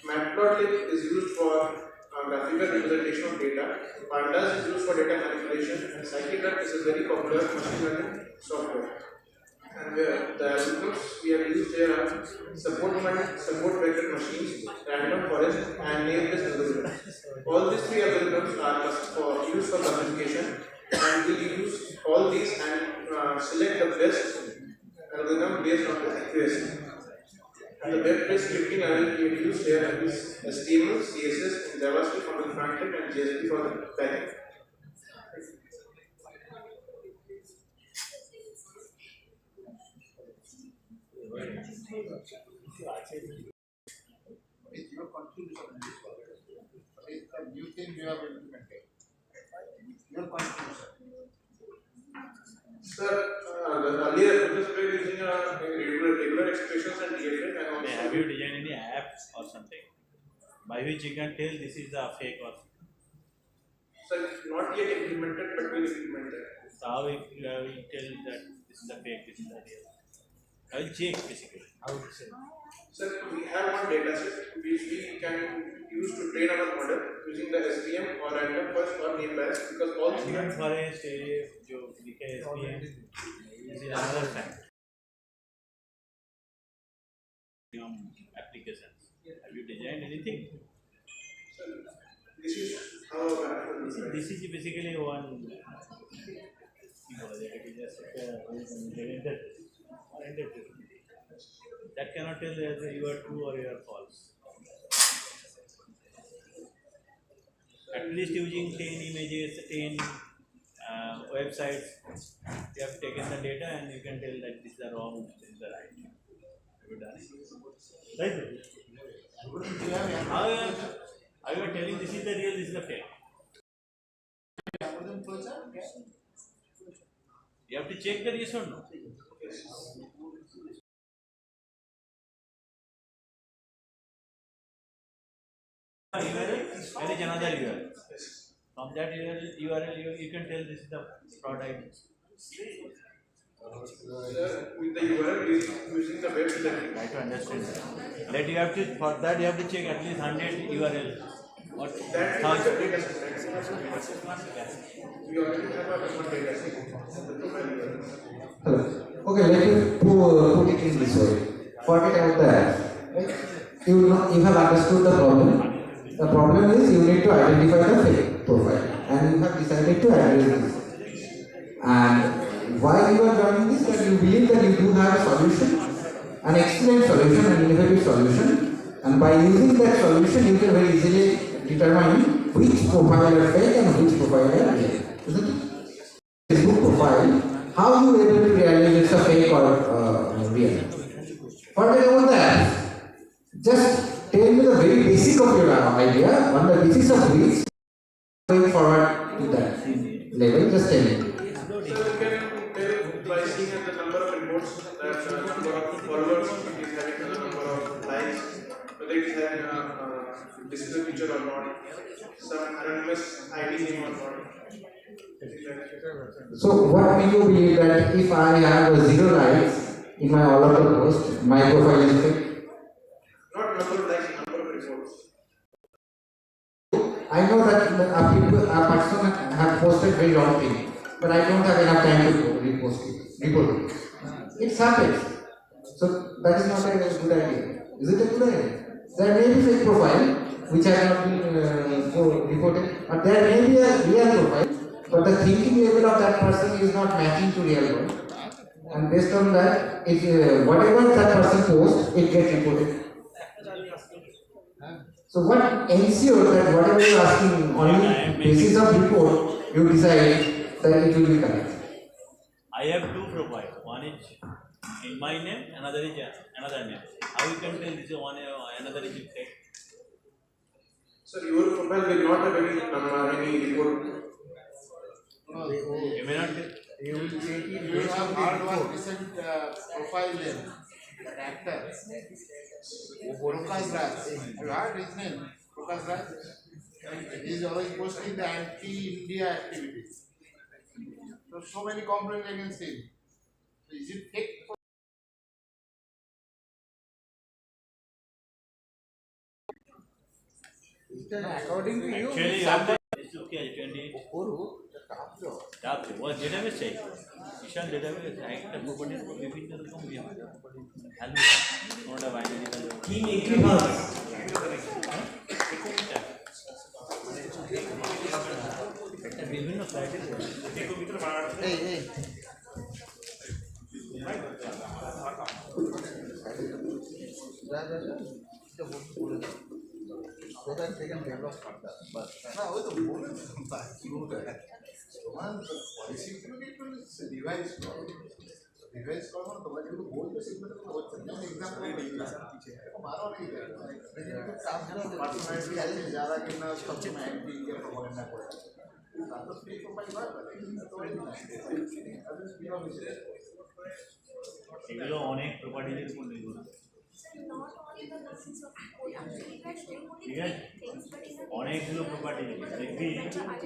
Matplotlib is used for graphical representation of data. Pandas is used for data manipulation, and Scikit-learn is a very popular machine learning software. And the algorithms we have used here are support vector machines, random forest, and name-based algorithms. All these three algorithms are used for classification, and we use all these and select the best algorithm based on the accuracy. And the web-based scripting language we have used here is HTML, CSS, and JavaScript for the front end, and JSP for the back end. It's your contribution in this project. It's the new thing you have implemented. Your contribution. Sir, earlier projects were using regular expressions and DFA, and also have you designed any app or something by which you can tell this is a fake or? Sir, not yet implemented, but will implement that. So how you will tell that this is a fake, this is a real? I will check basically. How would say? Sir, we have one data set which we can use to train our model using the SVM or random forest or name bias, because all three Random forest जो लिखा है SVM is another fact. Applications. Have you designed anything? Sir, this is how this is basically one. It is just that cannot tell whether you are true or you are false. At least using 10 images, 10 websites, you have taken the data and you can tell that this is the wrong, this is the right. Have you done it? Right? How you are telling this is the real, this is the fake? You have to check the yes or no. URL, there is another URL. From that URL you can tell this is the product. With the URL using the web design. Try to understand that. That you have to, for that you have to check at least 100 URLs. What? That is the data set. We already have a one data set. Hello. Okay, let me put it in this way. Forget about that. Right? You have understood the problem. The problem is you need to identify the fake profile, and you have decided to address this. And why you are doing this? That you believe that you do have a solution, an excellent solution, an innovative solution, and by using that solution, you can very easily determine which profile are fake and which profile are real. Isn't it? you able to realize it's a fake or real? Forget about the apps. Just tell me the very basic of your idea, on the basis of which going forward to that level, just tell me. So you can tell by seeing at the number of reports, that number of followers it is having, the number of likes, whether it is having a display picture or not, some anonymous ID name or not. So what do you believe that if I have a 0 likes in my all of the post, my profile is fake? Not number of likes, number of reports. I know that a person have posted very wrong thing, but I don't have enough time to repost it, report it. It happens. So that is not a good idea. Is it a good idea? There may be fake profile which have not been reported, but there may be a real profile, but the thinking level of that person is not matching to real world. And based on that, if whatever that person posts, it gets reported. So what ensures that whatever you are asking on the basis of report, you decide that it will be correct? I have two profiles. One is in my name, another is another name. How you can tell this is one, another is fake? Sir, your profile will not have any report. You may not get. You will check it. You have heard one recent profile name, that actor, Prakash Raj. You heard his name, Prakash Raj? He is always posting the anti-India activities. So many complaints against him. So is it fake? According to you, actually, it's okay. 20. What database say? Ishan database, একটা property বিভিন্ন রকম ইয়ে হয়। Haldia, কোনটা binary value। কি equivalence? একটা বিভিন্ন criteria। এই so that they can develop further. But now with the moment, you one policy device device कौन तो मैं जो बोल तो सिग्नल तो बहुत अच्छा एग्जांपल मारो नहीं लेकिन तो पर्सनालिटी है ज़्यादा कि ना सब में एंटी इंडिया प्रोपेगेंडा कर तो स्पीक तो भाई बात এগুলো অনেক প্রপার্টিজের উপর নির্ভর করে। ঠিক আছে, অনেকগুলো প্রপার্টি দেখবি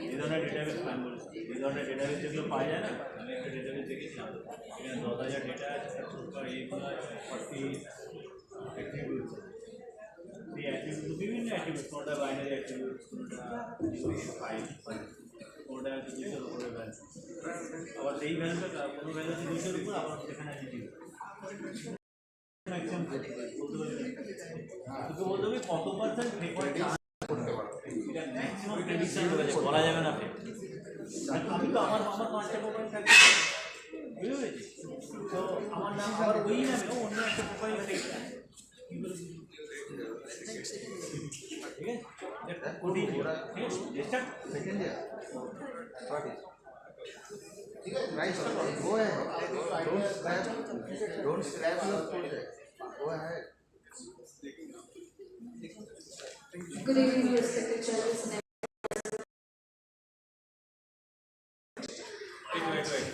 এই ধরনের ডেটাবেস প্ল্যান করেছি, এই ধরনের ডেটাবেস যেগুলো পাওয়া যায় না, আমি একটা ডেটাবেস দেখেছিলাম, এখানে 10,000 ডেটা আছে, এইগুলো 40 অ্যাট্রিবিউটস, এই অ্যাট্রিবিউট বিভিন্ন অ্যাট্রিবিউট, কোনটা বাইনারি অ্যাট্রিবিউট, কোনটা ফাইল, কোনটা 200-এর উপরে ভ্যালু, আবার সেই ভ্যালুটা কোনো ভ্যালু আছে 200-এর উপর, আবার সেখানে আছে 0। ম্যাক্সিমাম বলতে হবে কত পার্সেন্ট এটা ম্যাক্সিমাম প্রেডিকশন হয়ে যাবে, বলা যাবে না। আমি তো আমার পাঁচটা প্রোফাইল থাকবে, বুঝতে পেরেছি? তো আমার নাম আবার ওই নামে অন্য একটা প্রোফাইল থাকে, ঠিক আছে? এটা কঠিন, ঠিক আছে? চেষ্টা second year Nice one. Go ahead. Don't scrap your project. Go ahead. Good evening, respected judges and wait.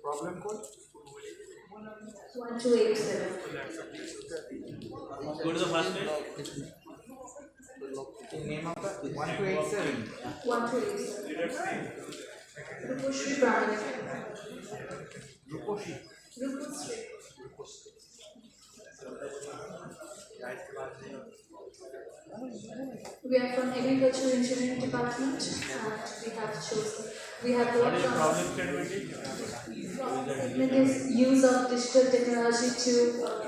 Problem code? 1287. Go to the first page. Name of the 1287. 1287. Ruposhri Brahman. Ruposhri. Ruposhri. We are from Agricultural Engineering Department and we have What is worked the on problem statement? It is use of digital technology to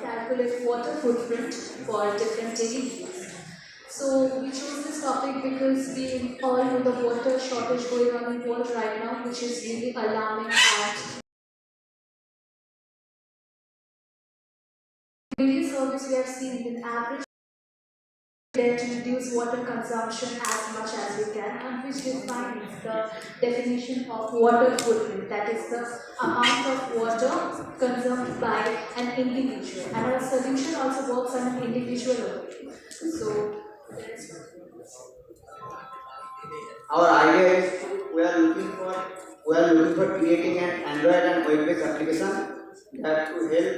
calculate water footprint for different daily needs. So we chose this topic because we all know the water shortage going on in the world right now, which is really alarming, and in daily service we have seen an average there to reduce water consumption as much as we can, and which defines the definition of water footprint, that is the amount of water consumed by an individual. And our solution also works on an individual level. So, our idea is we are looking for creating an Android and web-based application that will help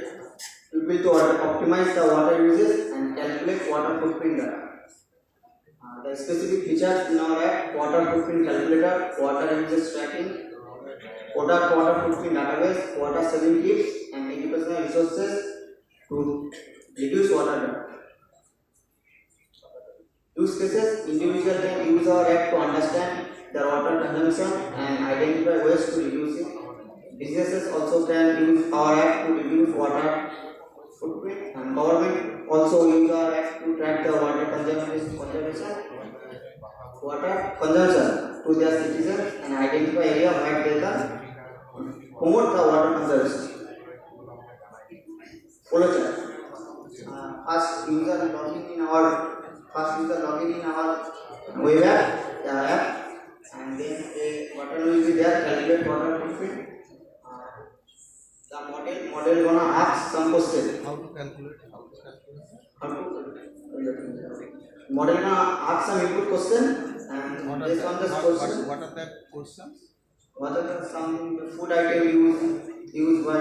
people to optimize the water uses and calculate water footprint data. The specific features in our app: water footprint calculator, water usage tracking, water footprint database, water saving tips, and educational resources to reduce water data. Use cases: individuals can use our app to understand their water consumption and identify ways to reduce it. Businesses also can use our app to reduce water footprint, and government also use our app to track the water consumption to their citizens and identify area where they can promote the water conservation. Follow chart. First user login in our web app, and then a button will be there, calculate water footprint. The model gonna ask some question. How to calculate? Model gonna ask some input question, and based on this question, what are the questions? what are some food item used by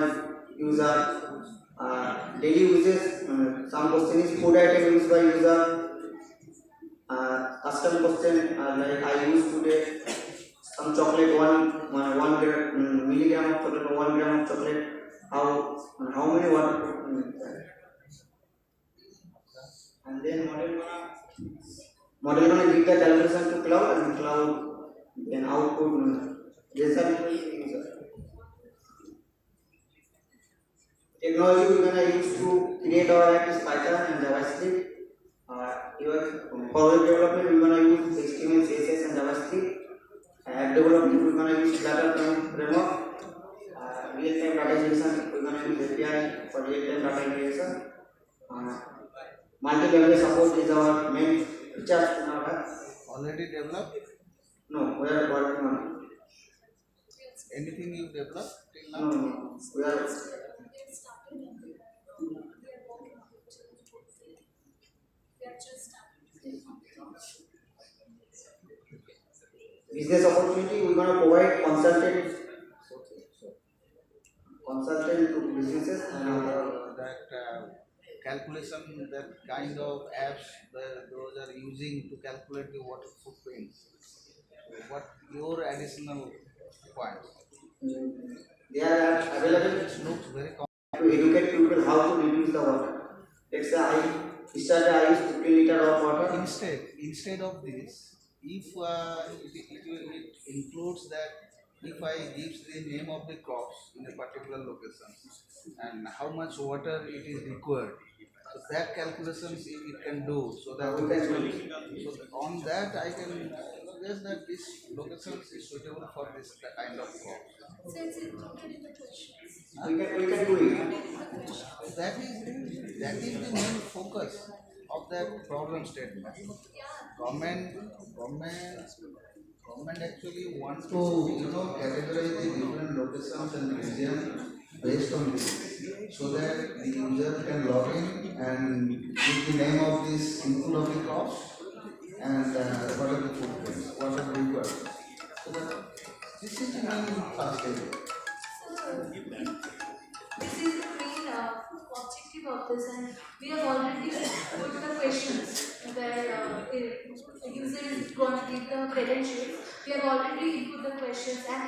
user, daily uses. Some question is food item used by user. Custom question like I use today some chocolate, milligram of chocolate or 1 gram of chocolate. How many water? And then model gonna give the calculation to cloud, and cloud then output result to user. Technology we're gonna use to create our app is Python and JavaScript. For web development we're gonna use HTML, CSS, and JavaScript. App development we're gonna use Flutter framework. Real-time data integration we're gonna use API for real-time data integration. Multi-language support is our main feature in our app. Already developed? No, we are working on it. Anything you developed till now? No, we are. Business opportunity, we're going to provide consultant to businesses and calculation, that kind of apps those are using to calculate the water footprint. What your additional points? They are available. It looks very to educate people how to reduce the water. Let's say I use 15 liters of water. Instead of this, if it includes that if I gives the name of the crops in a particular location and how much water it is required, so that calculations it can do, so that on that I can guess that this location is suitable for this kind of crop. so it's included in the questions. We can do it. That is the main focus of that problem statement. Government actually wants to categorize the different locations and regions based on this, so that the user can log in and give the name of this input of the crops and what are the footprints, what are the required. So that this is the main first area. This is the main objective of this, and we have already put the questions where the user is going to give the credentials. We have already input the questions, and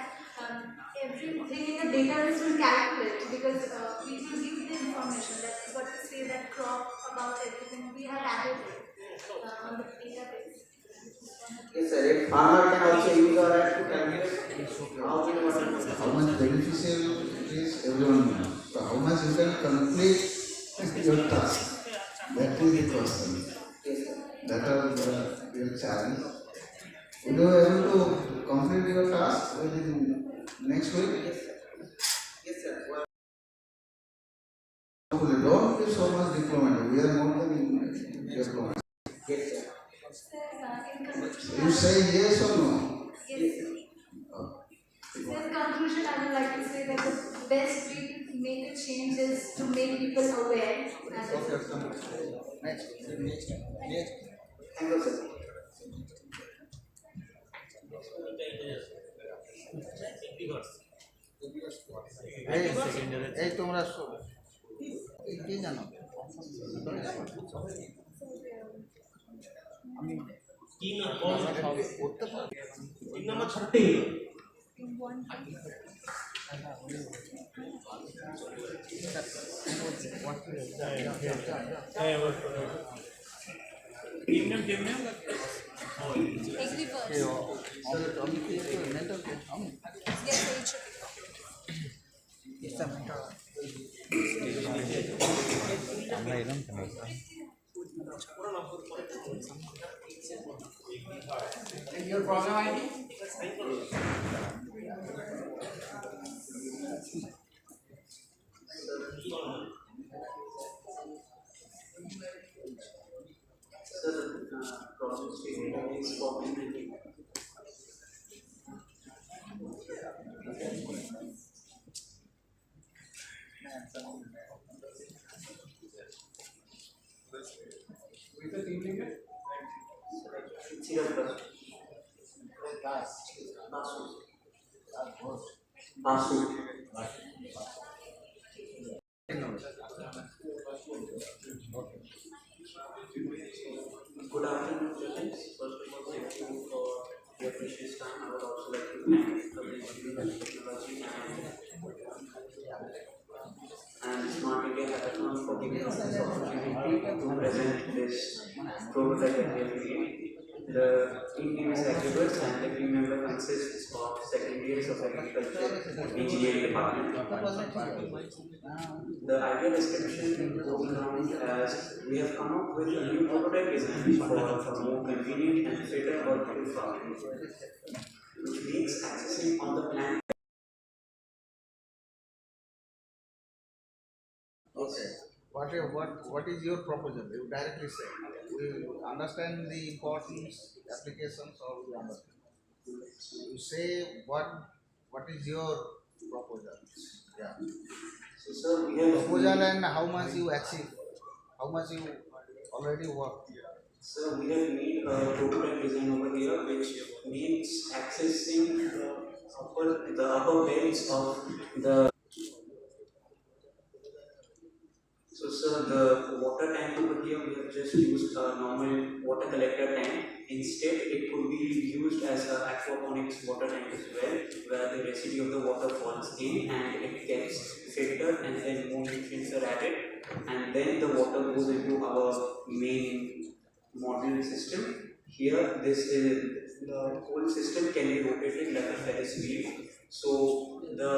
everything in the database will calculate, because we will give the information that what to say that crop about everything we have added on the database. Yes, sir. A farmer can also use our app to calculate how much beneficial it is, everyone knows. So how much you can complete your task? That is the question. That is the real challenge. Will you able to complete your task within next week? Yes, sir. Don't be so much diplomatic. We are more than diplomatic. In conclusion, You say yes or no? yes. In conclusion, I would like to say that the best way to make a change is to make people aware. Next. Thank you, sir. এই তোমরা কি জানো আমি করতে পারি number 13. Team name? Your program ID? Process statement is formatting. With the team leader? Basu. Good afternoon, students. First of all, thank you for your precious time. I would also like to thank the Institute of Technology and Smart India Hackathon for giving us this opportunity to present this prototype that we have made. The team name is Agribus and the team member consists of second years of agriculture engineering department. The idea description goes around as we have come up with a new prototype design for more convenient and fitter vertical farming, which makes accessing on the plant. Okay. What is your proposal? You directly say. We understand the importance, applications, or we understand. You say what is your proposal? Yeah. So we have proposal and how much you achieve, how much you already work. So we have made a prototype design over here which makes accessing the upper beds of the. So sir, the water tank over here we have just used a normal water collector tank. Instead, it could be used as an aquaponics water tank as well, where the residue of the water falls in and it gets filtered and then more nutrients are added, and then the water goes into our main model system. Here, this is the whole system can be rotated like a Ferris wheel. So there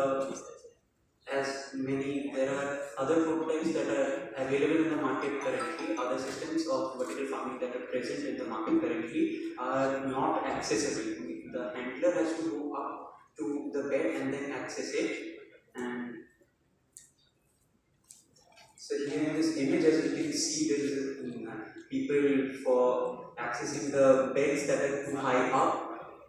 are other prototypes that are available in the market currently. Other systems of vertical farming that are present in the market currently are not accessible. The handler has to go up to the bed and then access it. And so here in this image, as you can see, there is people for accessing the beds that are too high up.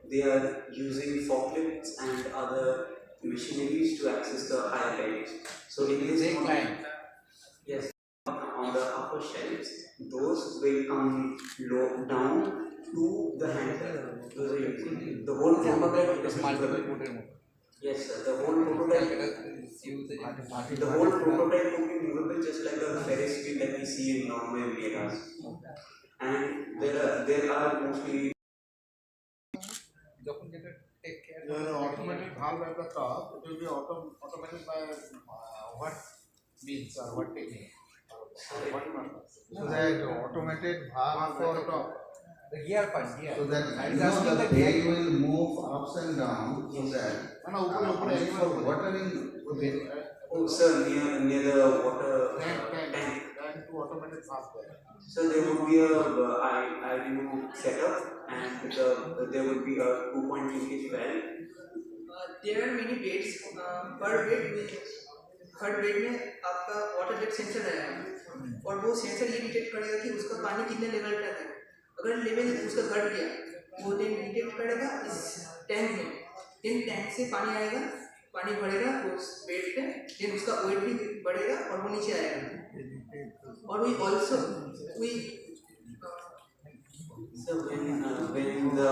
They are using forklifts and other machineries to access the higher beds. So in this yes, on the upper shelves, those will come low down to the handler. Those are using the whole prototype is movable. Yes, sir. The whole prototype will be movable just like a Ferris wheel that we see in normal megas. And there are mostly. The automatic valve at the top, it will be automated by what means or what technique? So that automated valve for top. The gear punch, So that the bed will move ups and down. So that for watering. Oh, sir, near the water tank. To automated valve there. So there would be a IDU setup and there would be a 2-point linkage valve. There are many beds. Per bed में हर bed में आपका water jet sensor रहेगा और वो sensor ये detect करेगा कि उसका पानी कितने लेवल तक है. अगर लेवल उसका घट गया वो देन डिटेक्ट करेगा इस टैंक में, देन टैंक से पानी आएगा, पानी भरेगा उस बेड पे, देन उसका वेट भी बढ़ेगा और वो नीचे आएगा. और we also So when the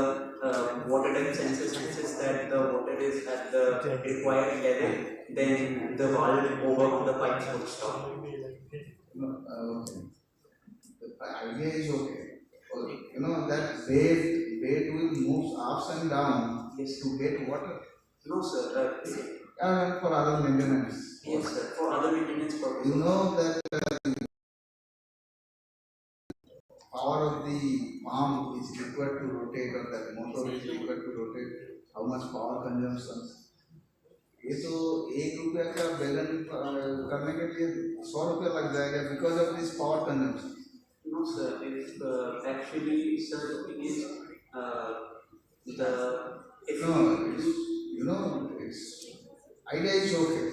water tank senses that the water is at the required level, then the valve over on the pipes would stop. The idea is okay. You know that bed will move ups and down to get water. No sir. And for other maintenance. Yes sir. For other maintenance purposes. You know that power of the pump is required to rotate, or that motor is required to rotate. How much power consumption? ये तो ₹1 का बैलन करने के लिए ₹100 लग जाएगा because of this power consumption. No sir, if actually sir it is the if no, you know it's idea is okay.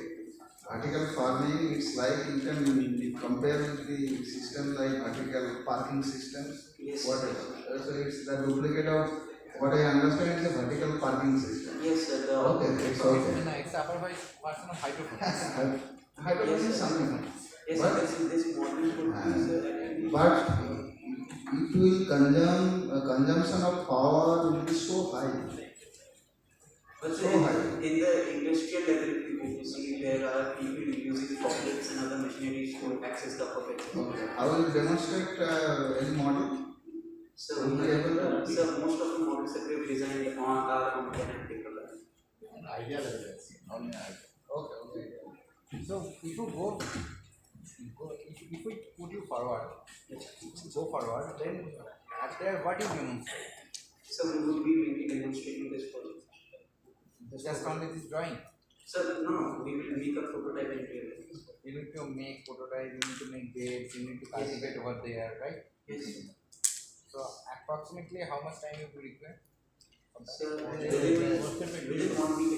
Vertical farming, it's like you can compare with the system like vertical parking systems. Yes. Whatever. So it's the duplicate of what I understand is a vertical parking system. Yes sir. Okay, it's okay. It's upper version of hydroponics. Hydroponics is something. Yes, but this model could be but it will consumption of power will be so high. But so high. In the industrial level, if you see, there are people using forklifts and other machineries to access the upper bed. Okay. I will demonstrate any model. So, so most of the models that we have designed are on pen and paper. Idea level. Only idea. Okay. So if you go if we put you forward, go forward, then at there what you demonstrate? So we will be demonstrating this project. Just only this drawing? Sir, no, we will make a prototype in real life. You need to make prototype, you need to make beds, you need to cultivate over there, right? Yes. So approximately how much time you will require? Sir, within 1 week.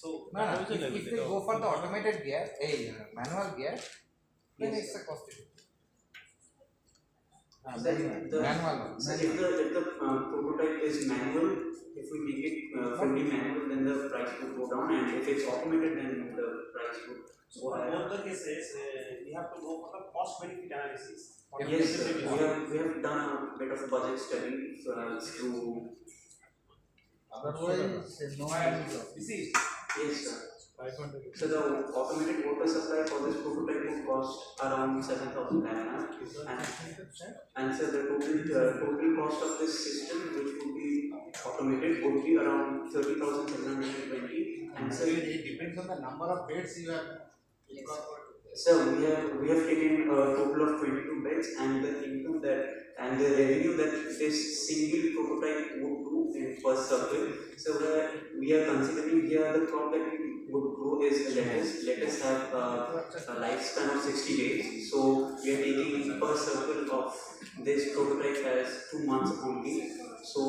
So no, if they go for the automated gear, manual gear, then it's a cost. Manual. So if the prototype is manual, if we make it fully manual, then the price would go down, and if it's automated, then the price would go higher. Both the cases, we have to go for the cost benefit analysis. Yes, sir. We have done a bit of budget study through. Otherwise, no. Yes, sir. So the automated water supply for this prototype would cost around 7,000 and so the total cost of this system, which would be automated, would be around 30,720. And so it depends on the number of beds you have. So we have taken a total of 22 beds, and the income that and the revenue that this single prototype would do in per circle. So we are considering here the crop that we would grow is lettuce. Lettuce have a lifespan of 60 days. So we are taking per circle of this prototype as 2 months only. So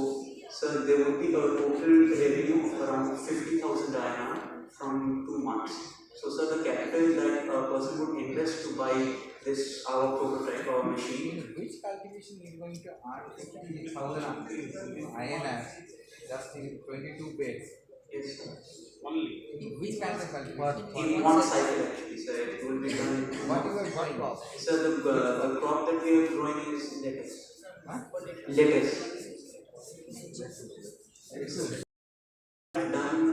there would be a total revenue of around 50,000 INR from 2 months. So sir, the capital that a person would invest to buy this our prototype or machine. Which cultivation is going to earn 50,000 INR just in 22 beds? Yes, sir. Only. Which kind of cultivation? In one cycle actually, sir. It will be done. What is your crop? Sir, the crop that we are growing is lettuce. Lettuce. Done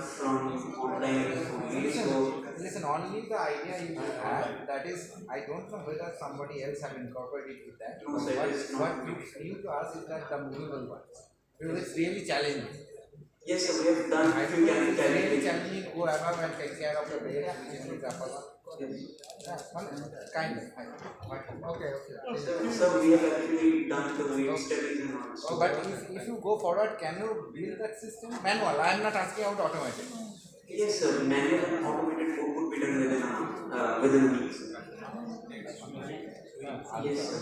from online only. So listen, only the idea you have, that is, I don't know whether somebody else have incorporated with that. No, sir, it is not. What you need to ask is that the movable ones. Because it's really challenging. Yes, sir, we have done. I think it's really challenging to go above and take care of the bed, which is the upper one. Yes. Kind of. Okay. So we have actually done the weight studies and all. Oh, but if you go forward, can you build that system? Manual. I am not asking about automatic. Yes, sir. Manual and automated work would be done within a week. Yes, sir.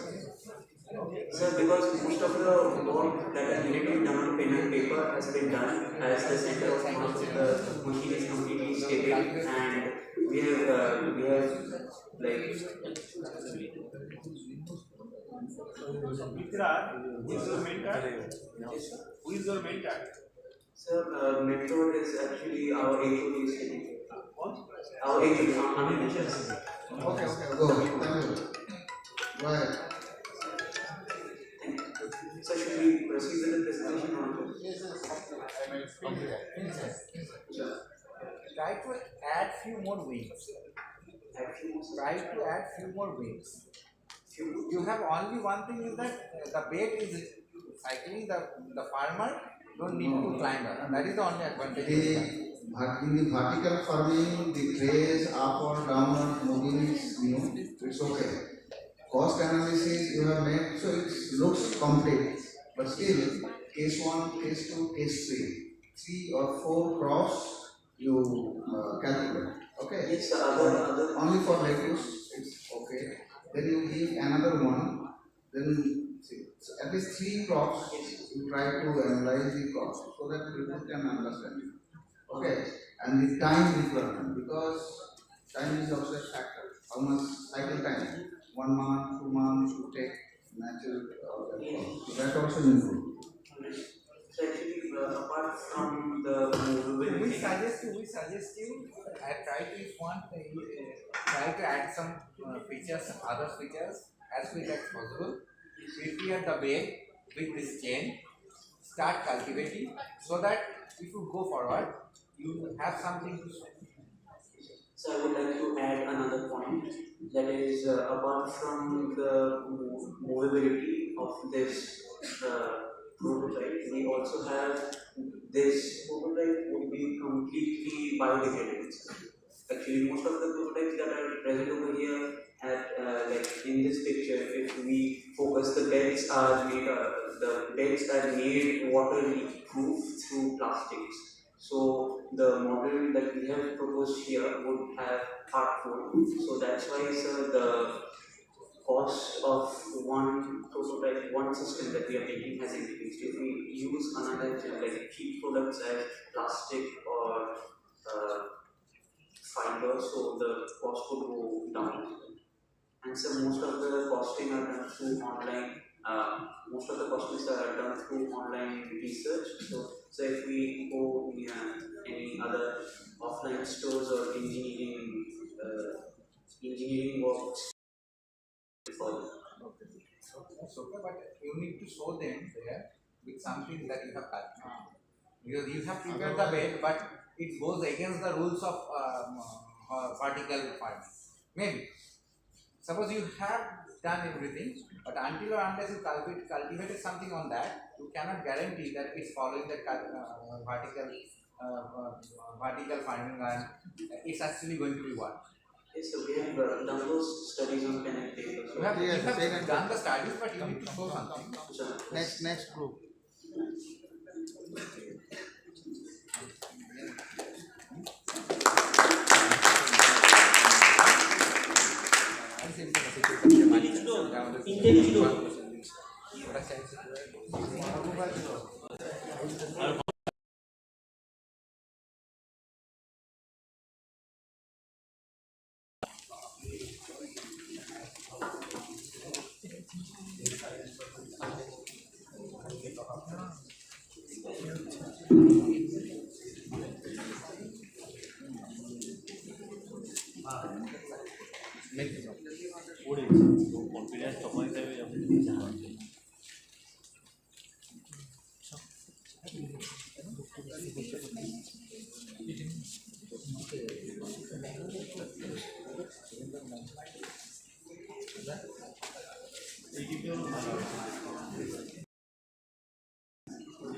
Sir, because most of the work that are needed to be done on pen and paper has been done, as the center of mass of the machine is completely stable, and we have like So Vikram, who is your mentor? Who is your mentor? Sir, mentor is actually our HOD student. Our HOD. Okay, go. Thank you. Go ahead. So should we proceed with the presentation or? Try to add few more wings. Try to add few more wings. You have only one thing is that the bait is cycling, the farmer don't need to climb up. That is the only advantage. In the vertical farming, the trays up or down or moving is new. It's okay. Cost analysis you have made, so it looks complete. But still, case 1, case 2, case 3. 3 or 4 crops you calculate. Okay? Yes, sir. Only for lettuce, it's okay. Then you give another one. Then so at least 3 crops you try to analyze the crops so that people can understand. Okay? And the time requirement, because time is also a factor. How much cycle time? 1 month, 2 months to take natural so that also include. So actually, apart from the we suggest you try to if want try to add some features, other features as quick as possible. Prepare the bed with this chain. Start cultivating so that if you go forward, you have something to show. So I would like to add another point, that is apart from the movability of this prototype, we also have this prototype would be completely biodegradable. Actually, most of the prototypes that are present over here at like in this picture, if we focus, the beds are made water leak proof through plastics. So the model that we have proposed here would have hardwood. So that's why, sir, the cost of one prototype, one system that we are making has increased. If we use another like cheap products as plastic or fiber, so the cost would go down. And so most of the costing are done through online. Most of the costings are done through online research. So if we go in any other offline stores or engineering works for It's okay, but you need to show them there with something that you have calculated. Because you have prepared the bed, but it goes against the rules of vertical farming. Maybe. Suppose you have done everything, but until or unless you cultivated something on that, you cannot guarantee that it's following the vertical farming and it's actually going to be what? Yes, so we have done those studies on connect data. You have done the studies, but you need to show something. Next group.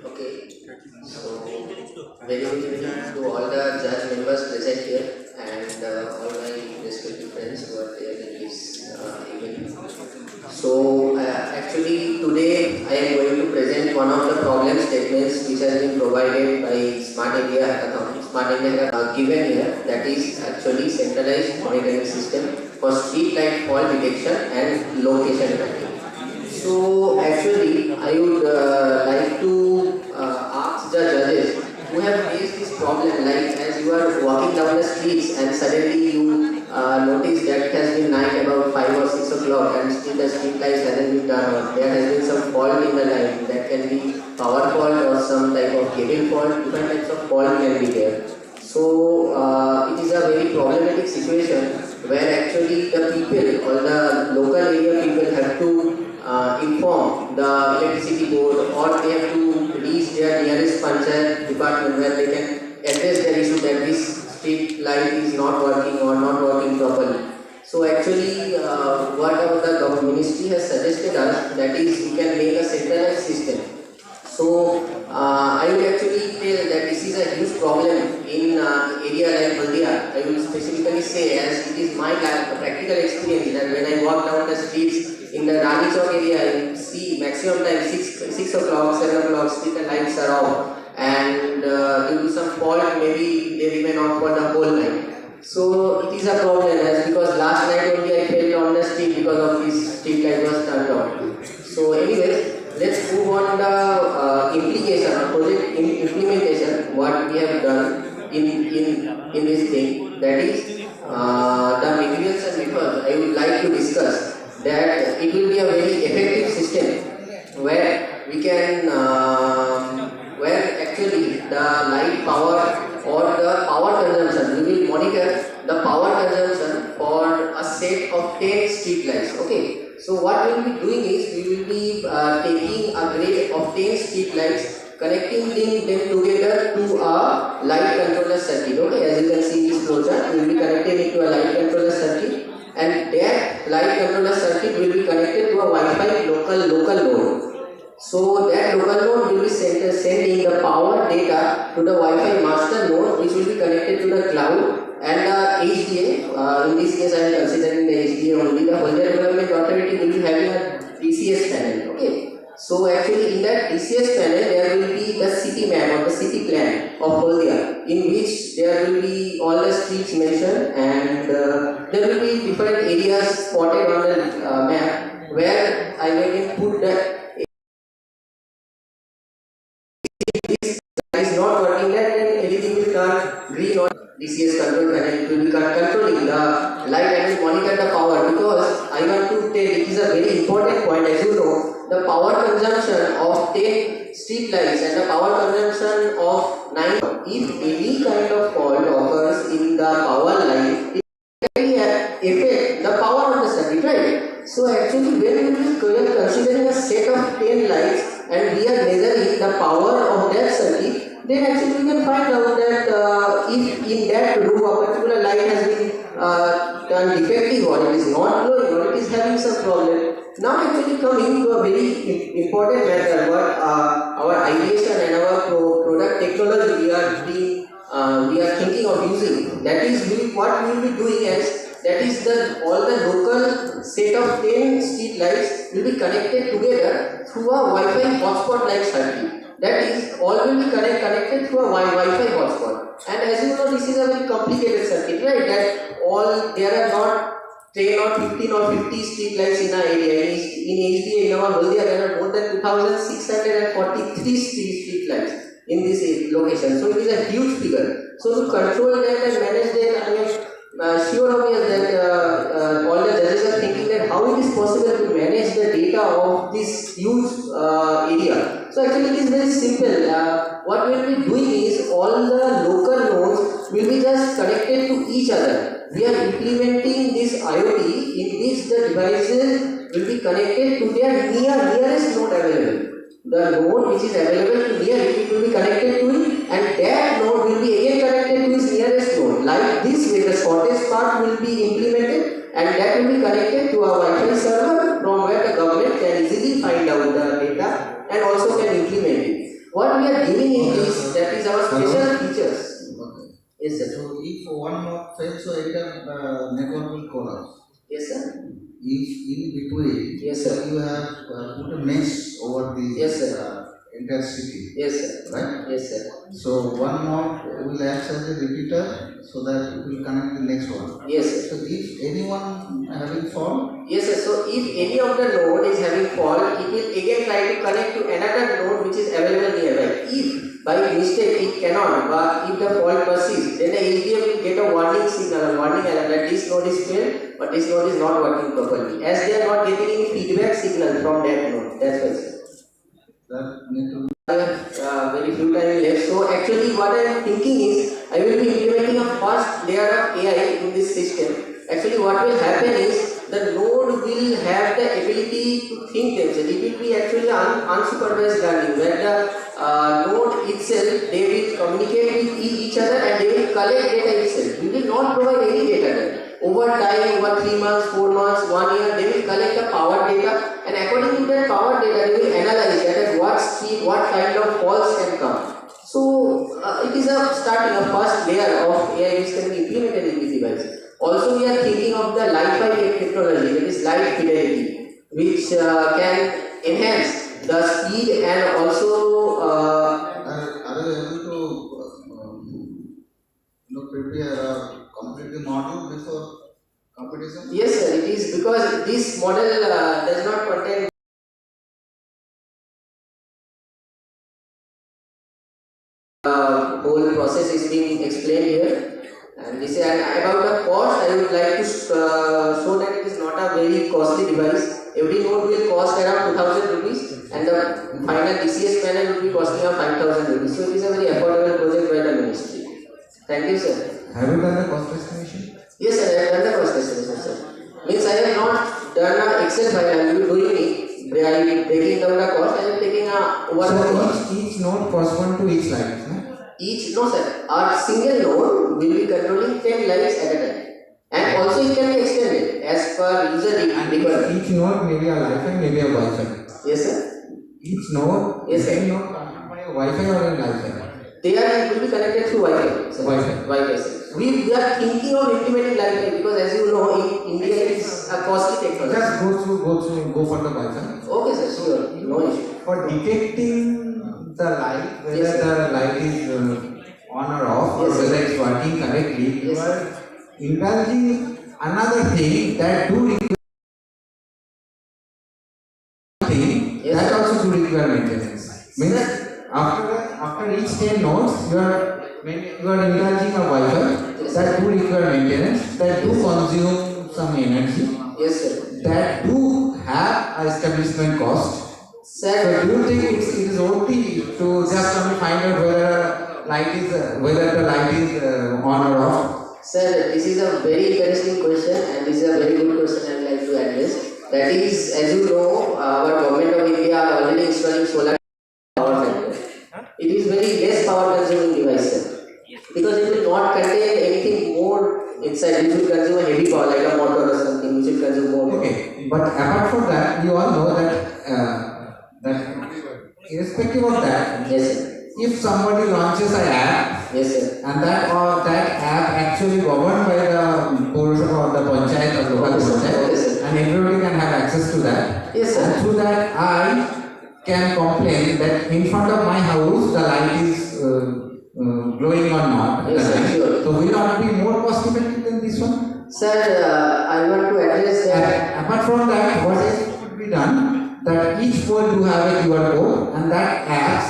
Okay, so very good evening to all the judge members present here and all my respective friends who are there in this event. So actually today I am going to present one of the problem statements which has been provided by Smart India Hackathon. Smart India Hackathon given here, that is actually centralized monitoring system for street light fault detection and location tracking. So actually, I would like to ask the judges who have faced this problem, like as you are walking down the streets and suddenly you notice that it has been night about 5 or 6 o'clock and still the street lights hasn't been turned fault in the line. That can be power fault or some type of cable fault. Different types of fault can be there. So it is a very problematic situation where actually the people or the local area people have to inform the electricity board, or they have to reach their nearest panchayat department where they can address their issue that this street light is not working or not working properly. So actually what the government ministry has suggested us, that is we can make a centralized system. So I will actually tell that this is a huge problem in area like Haldia. I will specifically say, as it is my practical experience, that when I walk down the streets in the Rani Chowk area, I see maximum time 6 o'clock, 7 o'clock, street lights are off, and due to some fault maybe they remain off for the whole night. So it is a problem, as because last night only I fell on the street because of this street light was turned on. So anyways, let's move on the implication or project implementation, what we have done in this thing, that is the materials and methods. I would like to discuss that it will be a very effective system where we can where actually the light power or the power consumption, we will monitor the power consumption for a set of 10 street lights. Okay, so what we will be doing is we will be taking a grid of 10 street lights, connecting them together to a light controller circuit. Okay, as you can see in this flowchart, we will be connecting it to a light controller circuit, and that light controller circuit will be connected to a Wi-Fi local node. So that local node will be sending the power data to the Wi-Fi master node, which will be connected to the cloud, and the HDA. In this case, I am considering the HDA only. The Haldia Development Authority will be having a DCS panel. Okay. So actually, in that DCS panel, there will be the city map or the city plan of Haldia, in which there will be all the streets mentioned, and there will be different areas spotted on the map where I can put that. Is not working, then anything will turn green or DCS control panel will be controlling the light and will monitor the power, because I want to tell it is a very important point. As you know, the power consumption of 10 street lights and the power consumption of 9, if any kind of fault occurs in the power line, it can affect the power of the circuit, right? So actually when we are considering a set of 10 lights and we are measuring the power of that circuit, then actually we can find out that if in that room a particular light has been turned defective, or it is not glowing, or it is having some problem. Now actually coming to a very important matter, what our ideation and our product technology we are thinking of using. That is what we will be doing as, that is all the local set of 10 street lights will be connected together through a Wi-Fi hotspot like circuit. That is, all will be connected through a Wi-Fi hotspot. And as you know, this is a very complicated circuit, right? That all, there are not 10 or 15 or 50 street lights in our area. In HDA, in our Haldia, there are more than 2,643 street lights in this location. So it is a huge figure. So to control that and manage that, I am sure of me that all the judges are thinking that how it is possible to manage the data of this huge area. So actually it is very simple. What we will be doing is all the local nodes will be just connected to each other. We are implementing this IoT in which the devices will be connected to their nearest node available. The node which is available to near it will be connected to it, and that node will be again connected to its nearest node. Like this way, the shortest part will be implemented, and that will be connected to a Wi-Fi server from where the government can easily find out the data and also can implement it. What we are giving in this, that is our special features. Yes, sir. So if one node fails, so entire network will collapse. Yes, sir. If in between, yes, sir, you have put a mesh over the yes, sir, entire city. Yes, sir. Right? Yes, sir. So one node will act as a repeater, so that it will connect the next one. Yes, sir. So if anyone having fault, yes, sir. So if any of the node is having fault, it will again try to connect to another node which is available nearby. If by mistake it cannot, but if the fault persists, then the HDA will get a warning signal, a warning alert that this node is failed, but this node is not working properly, as they are not getting any feedback signal from that node. That's why, sir. That need to very few time left. So actually what I am thinking is I will be implementing a first layer of AI in this system. Actually what will happen is the node will have the ability to think themselves. It will be actually unsupervised learning where the node itself, they will communicate with each other and they will collect data itself. We will not provide any data there. Over time, over 3 months, 4 months, 1 year, they will collect the power data, and according to that power data, they will analyze that at what speed, what kind of faults can come. So it is a starting, a first layer of AI which can be implemented in this device. Also, we are thinking of the Wi-Fi technology, that is light fidelity, which can enhance the speed and also. are you able to prepare a complete model before competition? Yes, sir. It is because this model does not contain. Whole process is being explained here, and this about the cost. I would like to show that it is not a very costly device. Every node will cost around 2,000 rupees, and the final DCS panel will be costing around 5,000 rupees. So it is a very affordable project by the ministry. Thank you, sir. Have you done the cost estimation? Yes, sir. I have done the cost estimation, sir. Means I have not done an Excel file. I will be doing it. They are breaking down the cost. I am taking a overall cost. Each node corresponds to each line, no? No sir, our single node will be controlling 10 lines at a time, and also it can be extended as per user requirement. Each node may be a Wi-Fi, maybe a Wi-Fi. Yes sir. Each node, yes, same node connected by a Wi-Fi or a Wi-Fi. They will be connected through Wi-Fi. Sir. Wi-Fi. Sir. We are thinking of implementing Wi-Fi because as you know in India it is a costly technology. Just go for the Wi-Fi. Okay sir, sure, no issue. For detecting the light, whether yes, the light is on or off, yes, or whether it's working correctly, yes, you are indulging another thing that do require yes, that also do require maintenance. Means after each 10 nodes, you are indulging a Wi-Fi yes, that do require maintenance, that do consume some energy. Yes, sir. That do have a establishment cost. Sir, so do you think it is only to just find out whether the light is on or off? Sir, this is a very interesting question, and this is a very good question I would like to address. That is, as you know, our government of India are already installing solar power factor. It is very less power consuming device, sir, because it will not contain anything more inside. You should consume a heavy power like a motor or something. You should consume more. Okay, but apart from that, you all know that irrespective of that, yes, sir, if somebody launches an app, yes, sir, and that app actually governed by the board or the panchayat or local panchayat, yes, and everybody can have access to that, yes, sir, and through that I can complain that in front of my house the light is glowing or not. Yes, sir, sure. So will not be more cost effective than this one? Sir, I want to address that. Apart from that, what else could be done? That each phone do have a QR code, and that apps,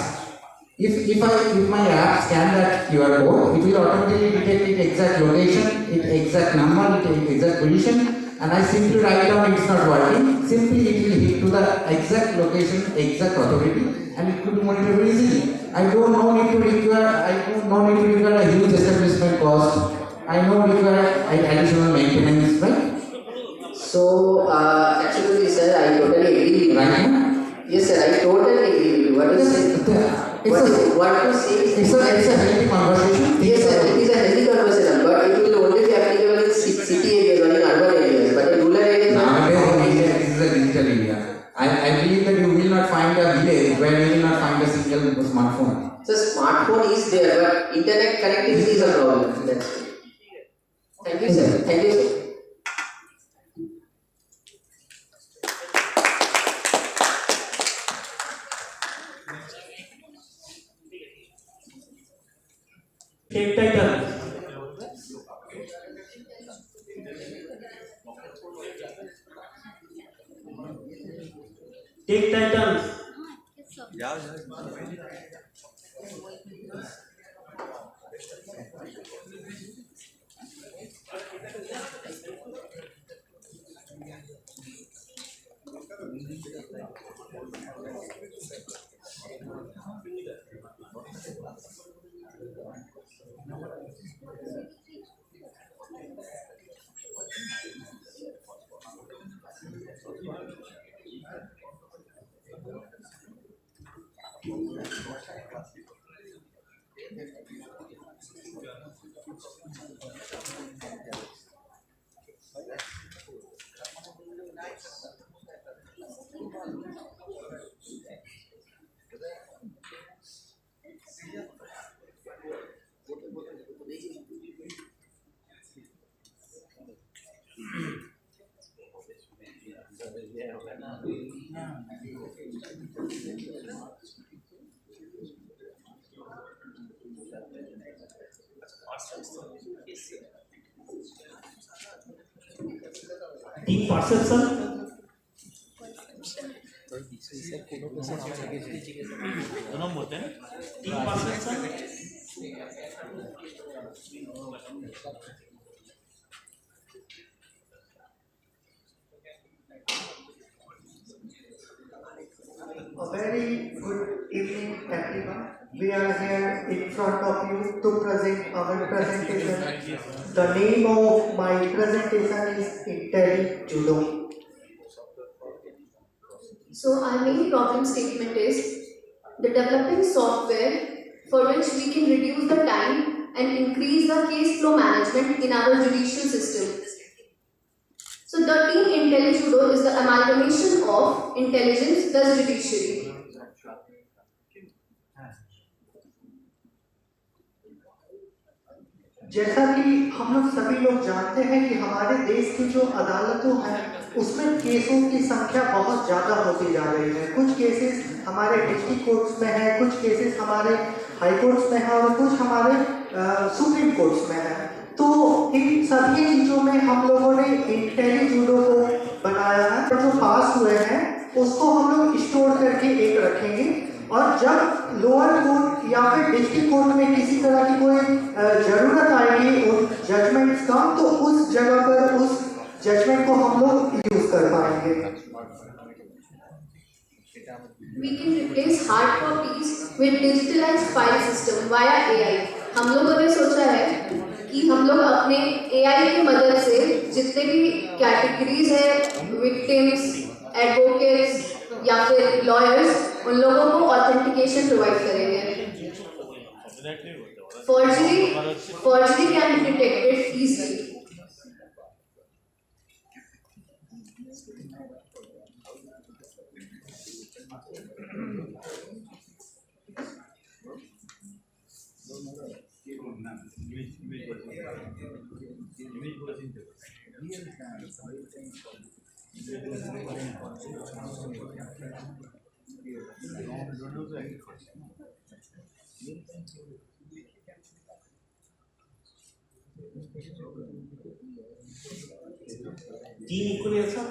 if my app scan that QR code, it will automatically detect its exact location, its exact number, its exact position, and I simply write down it's not working. Simply it will hit to the exact location, exact authority, and it could be monitored very easily. I don't need to require a huge establishment cost. I don't require additional maintenance, right? So, actually, sir, I totally agree with you. Right? Yes, sir, I totally agree with you. What you say? What you say? It's a healthy conversation. Yes, sir, it is a healthy conversation, but it will only be applicable in city areas or in urban areas. But in rural areas, nowadays this is a digital area. I believe that you will not find a village where you will not find a single smartphone. So, smartphone is there, but internet connectivity is a problem. That's it. Thank you, sir. Thank you, sir. Take title. Take title. perception. दोनों बोलते हैं Team perception. A very good evening, everyone. We are here in front of you to present our presentation. The name of my presentation is Judo. So our main problem statement is the developing software for which we can reduce the time and increase the case flow management in our judicial system. So the team IntelliJudo is the amalgamation of intelligence plus judiciary. जैसा कि हम लोग सभी लोग जानते हैं कि हमारे देश की जो अदालतों हैं उसमें केसों की संख्या बहुत ज़्यादा होती जा रही है। कुछ केसेस हमारे डिस्ट्रिक्ट कोर्ट्स में है, कुछ केसेस हमारे हाई कोर्ट्स में है और कुछ हमारे सुप्रीम कोर्ट्स में है। तो इन सभी चीज़ों में हम लोगों ने IntelliJudo को बनाया है और जो पास हुए हैं उसको हम लोग स्टोर करके एक रखेंगे और जब लोअर कोर्ट या फिर डिस्ट्रिक्ट कोर्ट में किसी तरह की कोई जरूरत आएगी उन जजमेंट्स का तो उस जगह पर उस जजमेंट को हम लोग यूज कर पाएंगे। We can replace hard copies with digitalized file system via AI. हम लोगों ने सोचा है कि हम लोग अपने AI की मदद से जितने भी कैटेगरीज है विक्टिम्स, एडवोकेट्स या फिर लॉयर्स उन लोगों को ऑथेंटिकेशन प्रोवाइड करेंगे। Forgery can be detected easily. Team equally also.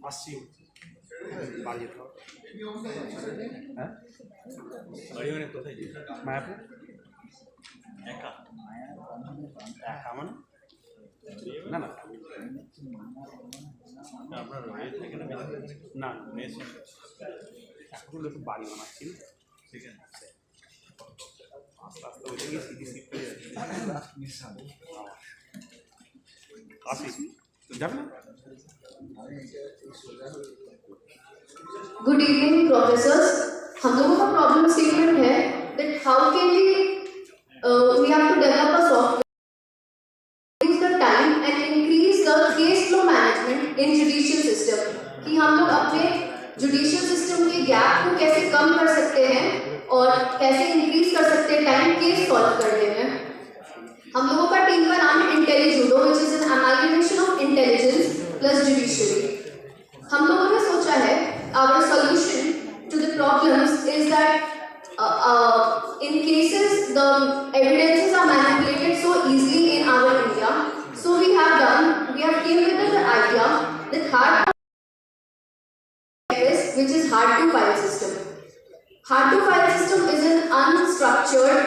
अस्सी बाजी था हैं बड़ी होने तो सही मैप एका एका मन ना ना আপনার রয়েছে এখানে না মেশ এখন তো বাড়ি বানাচ্ছি সেখানে আস্তে আস্তে ওইটা গিয়ে সিটি সিট করে আসি যাবে না Good evening, professors. हम लोगों का problem statement है that how can we have to develop a software, use the time and increase the case flow management in judicial system. कि हम लोग अपने judicial system के gap को कैसे कम कर सकते हैं और कैसे increase कर सकते हैं time case solve करने में. judiciary. हम लोगों ने सोचा है our solution to the problems is that in cases the evidences are manipulated so easily in our India, so we have came with the idea that hard which is hard to file system. Hard to file system is an unstructured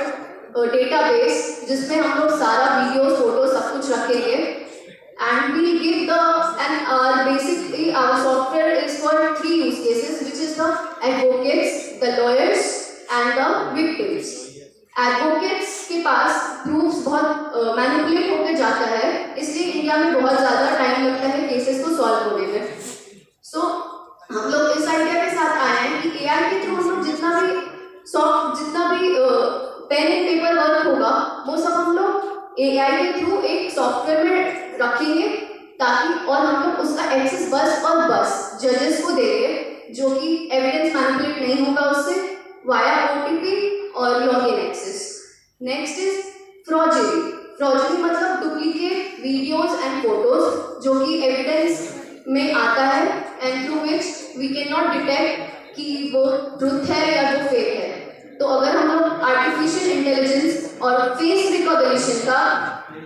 database जिसमें हम लोग सारा video photo सब कुछ रखेंगे and we give the basically our software is for 3 use cases, which is the advocates, the lawyers and the victims. Advocates के पास proofs बहुत manipulate होके जाता है, इसलिए इंडिया में बहुत ज़्यादा टाइम लगता है केसेस को सॉल्व होने में. So हम लोग इस आइडिया के साथ आए हैं कि AI के थ्रू हम लोग जितना भी पेन एंड पेपर वर्क होगा वो सब हम लोग AI के थ्रू एक सॉफ्टवेयर में रखेंगे ताकि और हम लोग उसका एक्सेस बस जजेस को देंगे जो कि एविडेंस मैनिपुलेट नहीं होगा उससे वाया OTP और लॉगिन एक्सेस. नेक्स्ट इज फ्रॉडरी मतलब डुप्लीकेट वीडियोस एंड फोटोज जो कि एविडेंस में आता है and through which we can not detect कि वो ट्रुथ है या वो फेक है. तो अगर हम लोग आर्टिफिशियल इंटेलिजेंस और फेस रिकॉग्निशन का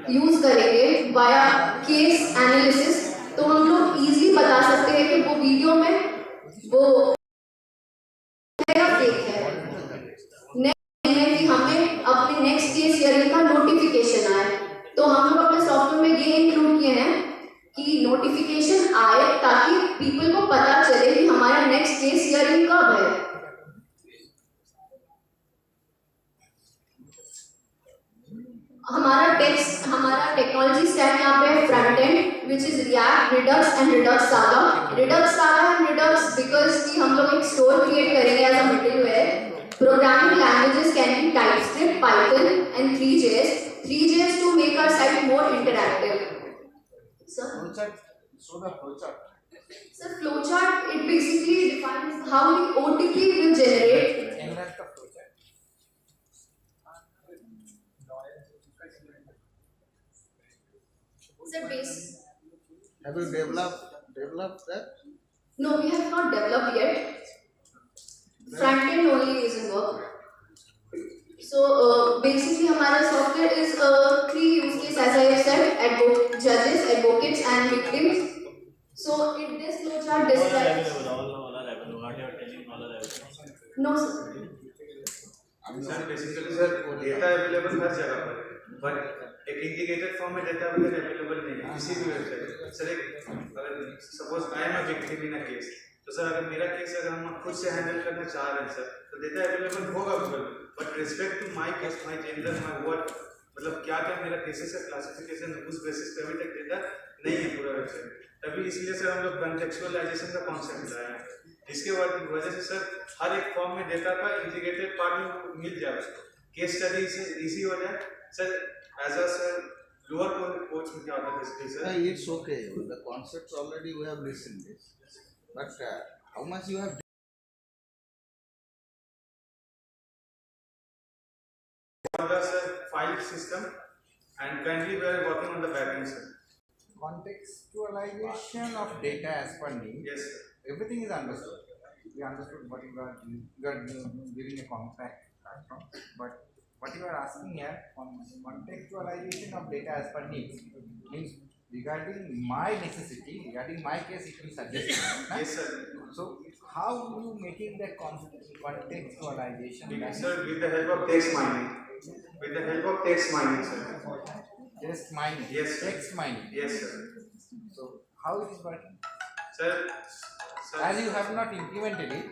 यूज करेंगे वाया केस एनालिसिस तो हम लोग इजीली बता सकते हैं कि वो वीडियो में वो है या फेक है. नेक्स्ट है कि हमें अपने नेक्स्ट केस हियरिंग का नोटिफिकेशन आए, तो हम लोग अपने सॉफ्टवेयर में ये इंक्लूड किए हैं कि नोटिफिकेशन आए ताकि पीपल को पता चले कि हमारा नेक्स्ट केस हियरिंग कब है. हमारा टेक्नोलॉजी स्टैक यहाँ पे है front end which is React, Redux and Redux saga. Redux saga and Redux because कि हम लोग एक स्टोर क्रिएट करेंगे as a middleware. Programming languages can be TypeScript, Python and 3JS to make our site more interactive. Sir, flowchart it basically defines how the OTP will generate. Sir, have you developed that? No, we have not developed yet. Front end only is in work. So basically हमारा software is 3 use case as I have said, judges, advocates and victims. So if this flowchart describes all are available. What you are telling all are available. No sir. Sir basically sir data available हर जगह पर, but एक integrated form में data available नहीं है किसी भी website. Sir एक अगर suppose I am a victim in a case, तो सर अगर मेरा केस अगर हम खुद से हैंडल करना चाह रहे हैं सर तो डेटा अवेलेबल होगा Google, but respect to my case, my gender, my word, मतलब क्या क्या मेरा केसेस है, क्लासिफिकेशन, उस बेसिस पे अभी तक डेटा नहीं है पूरा वेबसाइट. तभी इसलिए सर हम लोग कंटेक्चुअलाइजेशन का कॉन्सेप्ट लाए हैं, जिसके वजह से सर हर एक फॉर्म में डेटा का इंटीग्रेटेड पार्ट में मिल जाए उसको, केस स्टडी से इजी हो जाए. Sir as a sir lower course में क्या होता है basically sir, It's okay. The concepts already we have listened this, but how much you have sir file system and currently we are working on the backend sir. Contextualization of data as per need. Yes sir. Everything is understood. We understood what you are giving a contract from, but what you are asking here on contextualization of data as per needs means regarding my necessity, regarding my case, it will suggest. Yes sir. So how you making that contextualization? Sir, with the help of text mining. With the help of text mining, sir. Text mining. Yes, sir. Text mining. Yes, sir. So how it is working? Sir, as you have not implemented it.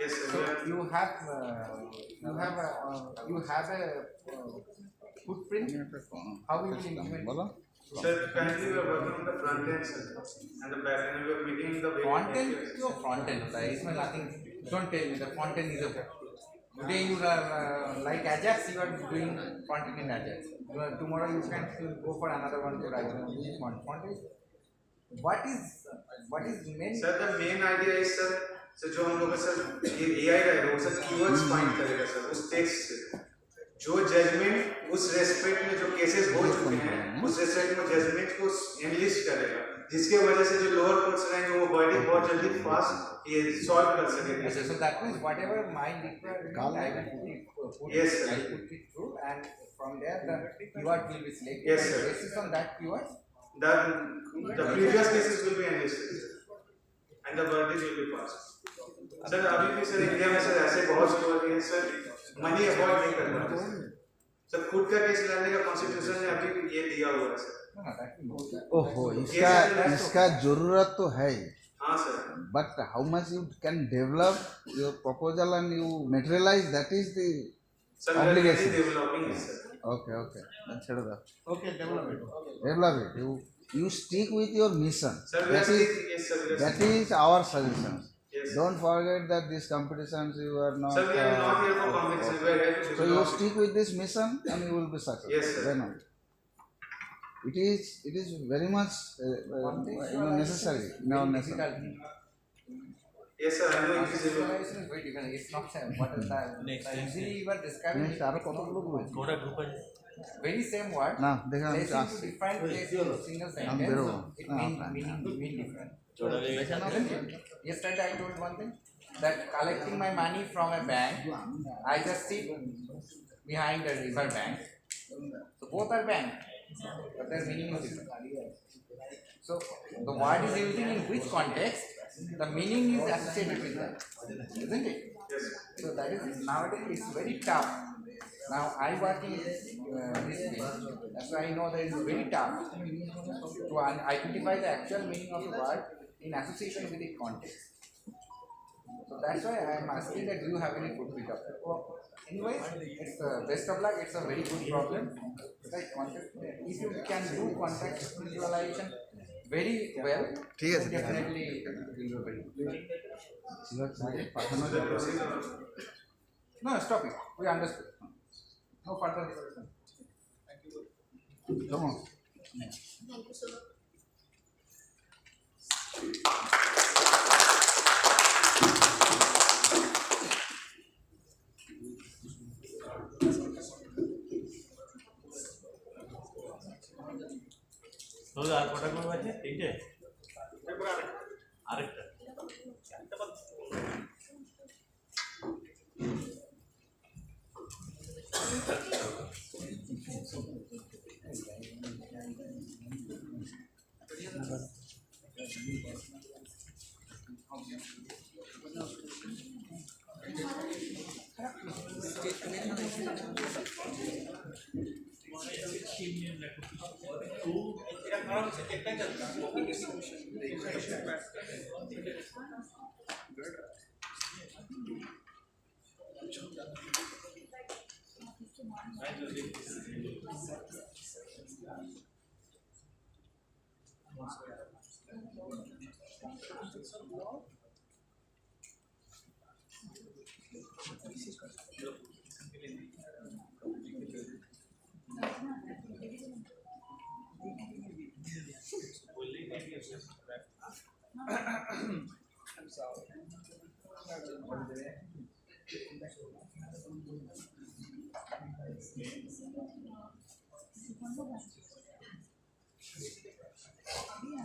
Yes, sir. So you have a footprint. How you will implement? Sir, currently we are working on the front end, sir, and the back end. We are making the front end. Isn't nothing. Don't tell me the front end is a. Today you are like Ajax, you are doing front end in Ajax. Tomorrow you can go for another one to write front end. What is main? Sir, the main idea is sir जो हम लोग sir ये AI रहेगा वो sir keywords find करेगा sir उस text से जो judgment उस रेस्पेक्ट में जो केसेस हो चुके हैं उस रेस्पेक्ट में जजमेंट को एनलिस्ट करेगा, जिसके वजह से जो लोअर कोर्ट्स रहेंगे वो वर्डिक्ट बहुत जल्दी फास्ट ये सॉल्व कर सकेंगे। So that means whatever my requirement, I will put Yes, it, sir. I put it through, and from there the keyword will be selected. Yes, sir. Based on that keyword, the previous cases will be enlisted and the verdict will be passed. Sir अभी भी sir India में sir ऐसे बहुत से लोग हैं sir money avoid नहीं कर पाते सर, खुद का केस लड़ने का कॉन्स्टिट्यूशन ने अभी ये दिया हुआ है सर। ओहो, इसका जरूरत तो है ही। हाँ sir. But how much you can develop your proposal and you materialize, that is the obligation. Developing it, sir. Okay, then chhod do. Okay, develop it. Develop it. You stick with your mission. Sir, that is our suggestion. Yes. Don't forget that these competitions you are not. Sir, we are not here for competition. We are here to So you develop stick with this mission and you will be successful. Yes, sir. Then only. It is very much necessary in our nation. Yes, sir. I know it is visualization is very different. It's not what is that? Usually you are describing very same word. না দেখেন আমি placing to different place in single sentence. It mean different. Yesterday I told one thing, that collecting my money from a bank, I just sit behind a river bank. So both are bank, but their meaning is different. So the word is using in which context, the meaning is associated with that, isn't it? Yes. So that is nowadays it's very tough. Now I work in this field, that's why I know that it's very tough to identify the actual meaning of the word in association with the context. So that's why I am asking that do you have any good bit of that. Anyway, it's best of luck. It's a very good problem. Like context, if you can do context visualization very well, then definitely it will be very good. No, stop it. We understood. No further discussion. Thank you. Come on. Thank you, sir. আর কটা করবো আছে? তিনটে? আরেকটা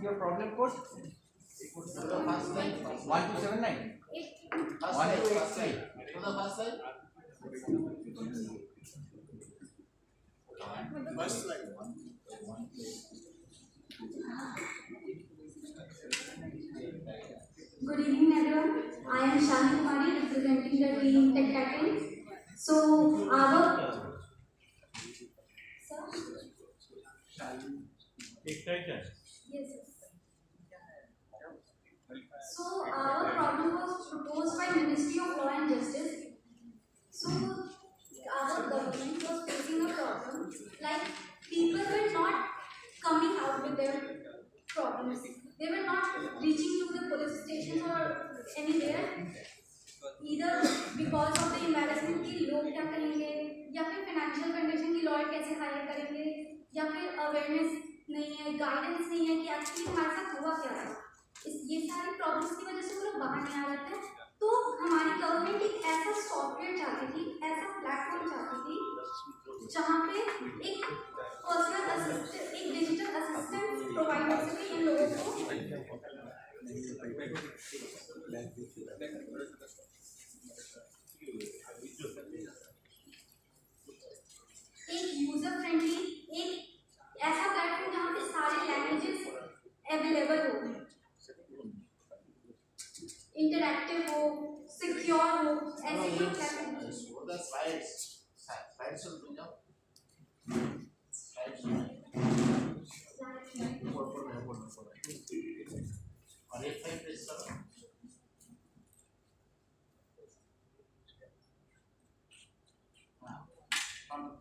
Your problem code 1279 1289. Good evening, everyone. I am Shani Kumari, representing the team Hackathon. So, our Yes. So, our problem was proposed by Ministry of Law and Justice. So, our government was facing a problem, like people were not coming out with their problems. They were not reaching to the police stations or anywhere, either because of the embarrassment कि लोग क्या करेंगे, या फिर financial condition की lawyer कैसे hire करेंगे, या फिर awareness नहीं है, guidance नहीं है कि actually हमारे साथ हुआ क्या है. ये सारी प्रॉब्लम्स की वजह से वो लोग बाहर नहीं आ रहे थे. तो हमारी गवर्नमेंट एक ऐसा सॉफ्टवेयर चाहती थी, ऐसा प्लेटफॉर्म चाहती थी जहाँ पे एक यूजर फ्रेंडली, एक ऐसा प्लेटफॉर्म जहाँ पे सारे लैंग्वेजेस अवेलेबल हो, इंटरैक्टिव हो, सिक्योर हो, ऐसे कोई प्लेटफॉर्म।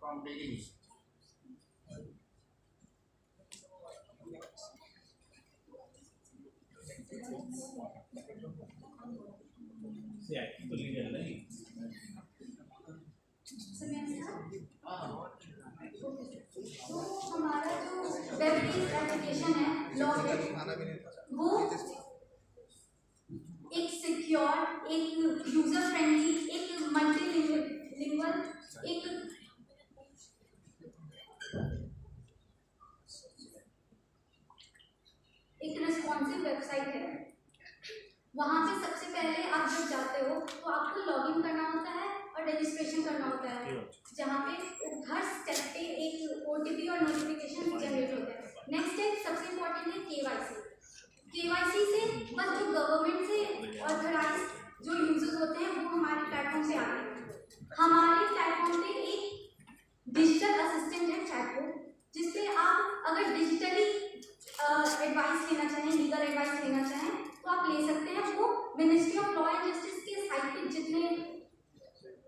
From beginning. Yeah, तो legal नहीं। तो हमारा जो वेब बेस्ड एप्लीकेशन है लॉगिन, वो एक सिक्योर, एक यूजर फ्रेंडली, एक मल्टीलिंगुअल, एक रिस्पॉन्सिव वेबसाइट है। वहां पे सबसे पहले आप जब जाते हो तो आपको लॉगिन करना होता है और रजिस्ट्रेशन करना होता है, जहाँ पे हर स्टेप पे एक ओटीपी और नोटिफिकेशन जनरेट होता है। नेक्स्ट स्टेप सबसे इम्पोर्टेंट है केवाईसी। केवाईसी से बस जो गवर्नमेंट से ऑथराइज्ड जो यूजर्स होते हैं वो हमारे प्लेटफॉर्म पे आते हैं। हमारे प्लेटफॉर्म पे एक डिजिटल असिस्टेंट है चैटबॉट, जिसपे आप अगर डिजिटली एडवाइस लेना चाहें, लीगल एडवाइस लेना चाहें तो आप ले सकते हैं। वो ministry of law and justice के साइट पे जितने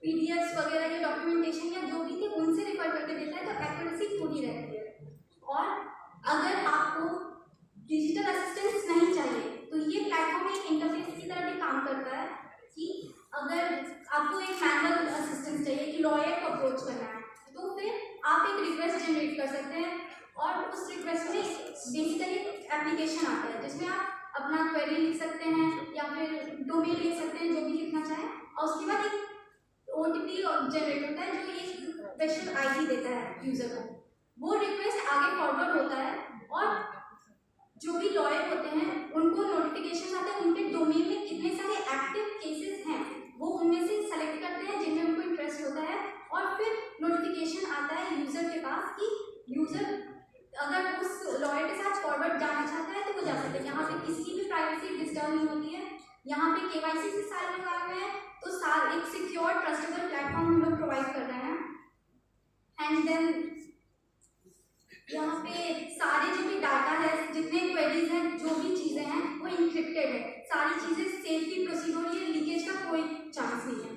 पीडीएफ्स वगैरह या डॉक्यूमेंटेशन या जो भी थे उनसे रिफर करके देता है, तो एक्यूरेसी पूरी रहती है। और अगर आपको डिजिटल असिस्टेंस नहीं चाहिए तो ये प्लेटफॉर्म एक इंटरफेस की तरह भी काम करता है कि अगर आपको एक मैनुअल असिस्टेंस चाहिए कि लॉयर को अप्रोच करना है, तो फिर आप एक रिक्वेस्ट जनरेट कर सकते हैं और उस रिक्वेस्ट में बेसिकली एप्लीकेशन आता है जिसमें आप अपना क्वेरी लिख सकते हैं या फिर डोमेन लिख सकते हैं, जो भी लिखना चाहें, और उसके बाद एक ओटीपी जनरेट होता है जो एक स्पेशल आईडी देता है यूजर को। वो रिक्वेस्ट आगे फॉरवर्ड होता है और जो भी लॉयर होते हैं उनको नोटिफिकेशन आते हैं उनके डोमेन में कितने सारे एक्टिव केसेस हैं, वो उनमें से सेलेक्ट करते हैं जिनमें उनको इंटरेस्ट होता है, और फिर नोटिफिकेशन आता है यूजर के पास कि यूजर अगर उस लॉयर के साथ फॉरवर्ड जाना चाहता है तो वो जा सकते हैं। यहाँ पे किसी की भी प्राइवेसी डिस्टर्ब नहीं होती है। यहाँ पे केवाईसी से सारे लोग आए हुए हैं, तो एक सिक्योर ट्रस्टेबल प्लेटफॉर्म हम लोग प्रोवाइड कर रहे हैं। एंड देन यहाँ पे सारे जो भी डाटा है, जितने क्वेरीज हैं, जो भी चीज़ें हैं वो इंक्रिप्टेड है, सारी चीज़ें सेफली प्रोसीड हो रही है, लीकेज का कोई चांस नहीं है।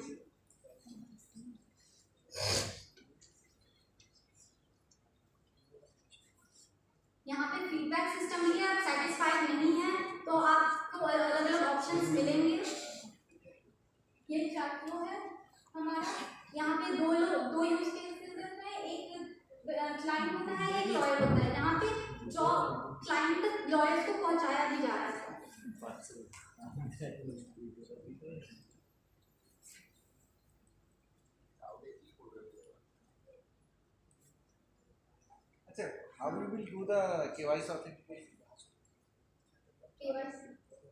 यहाँ पे फीडबैक सिस्टम भी है, आप सेटिस्फाइड नहीं है तो आपको अलग अलग ऑप्शंस मिलेंगे। ये चैट फ्लो है हमारा। यहाँ पे दो यूज केसेस हैं, एक क्लाइंट होता है, एक लॉयर होता है। यहाँ पे जो क्लाइंट तक लॉयर्स को पहुँचाया भी जा रहा है। How you will do the KYC authentication? KYC.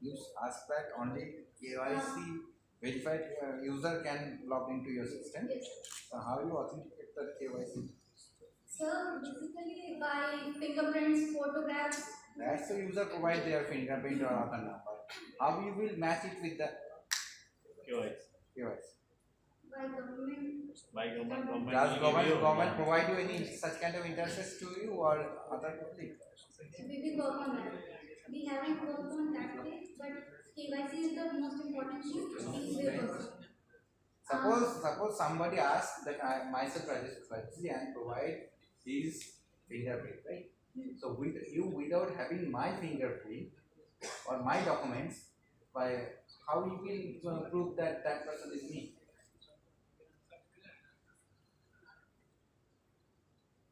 You ask that only KYC verified user can log into your system. Yes. So how you authenticate the KYC? So basically by fingerprints, photographs. That's the user provide their fingerprint or other number. How you will match it with the KYC? By government. Does government provide you any such kind of interface to you or other public? We will work on that. We haven't worked on that way, but KYC is the most important thing. We will work. Suppose somebody asks that I myself register and provide his fingerprint, right? So with you, without having my fingerprint or my documents, by how you will prove that that person is me?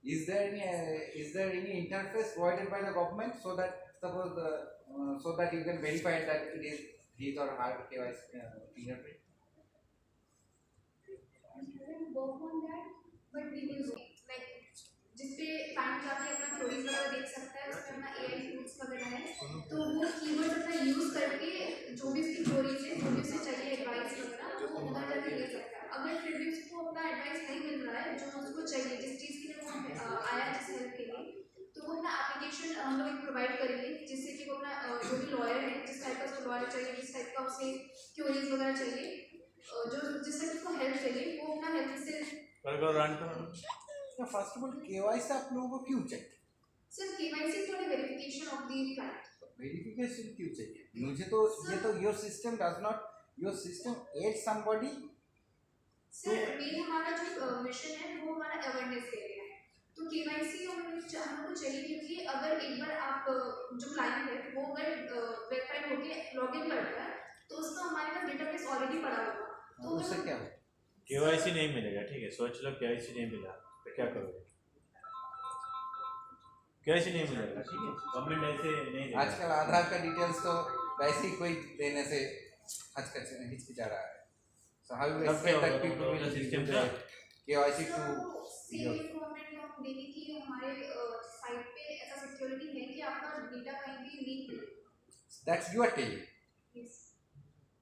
Is there any interface provided by the government so that suppose so that you can verify that it is his or her KYC fingerprint? We haven't worked on that, but we will work. Like जिस पे पे client जाके अपना queries वगैरह देख सकता है, उसमें अपना AI टूल्स वगैरह है, तो वो कीवर्ड अपना यूज करके जो भी उसकी क्वेरीज है, जो भी उसे चाहिए एडवाइस वगैरह, वो उधर जाके ले सकता है। अगर फिर भी उसको अपना एडवाइस नहीं मिल रहा है जो उसको चाहिए, जिस चीज़ के लिए वो आया है जिस हेल्प के लिए, तो वो अपना एप्लीकेशन हम लोग प्रोवाइड करेंगे, जिससे कि वो अपना जो भी लॉयर है, जिस टाइप का उसको लॉयर चाहिए, जिस टाइप का उसे क्वेरीज वगैरह चाहिए, जो जिस टाइप उसको हेल्प चाहिए, वो अपना हेल्प से रन करो। तो फर्स्ट ऑफ ऑल केवाईसी आप लोगों को क्यों चाहिए? Sir KYC for verification of the client. Verification क्यों चाहिए? मुझे तो ये तो your system does not, your system add somebody. Sir main हमारा जो मिशन है वो हमारा अवेयरनेस के लिए है, तो केवाईसी हमको चाहिए क्योंकि अगर एक बार आप जो क्लाइंट है वो अगर वेरीफाइड होके लॉगिन करता है तो उसका हमारे पास डेटाबेस ऑलरेडी पड़ा होगा, तो उससे क्या हो? केवाईसी नहीं मिलेगा, ठीक है, सोच लो केवाईसी नहीं मिला तो क्या करोगे? केवाईसी नहीं मिलेगा, ठीक है, गवर्नमेंट ऐसे नहीं देगा। आजकल आधार का डिटेल्स तो वैसे ही कोई देने से हिचकिचा रहा है। So how you expect that people will system do the KYC to same information हम देंगे कि हमारे साइट पे ऐसा सिक्योरिटी है कि आपका डेटा कहीं भी लीक नहीं होगा। That's you are telling. Yes.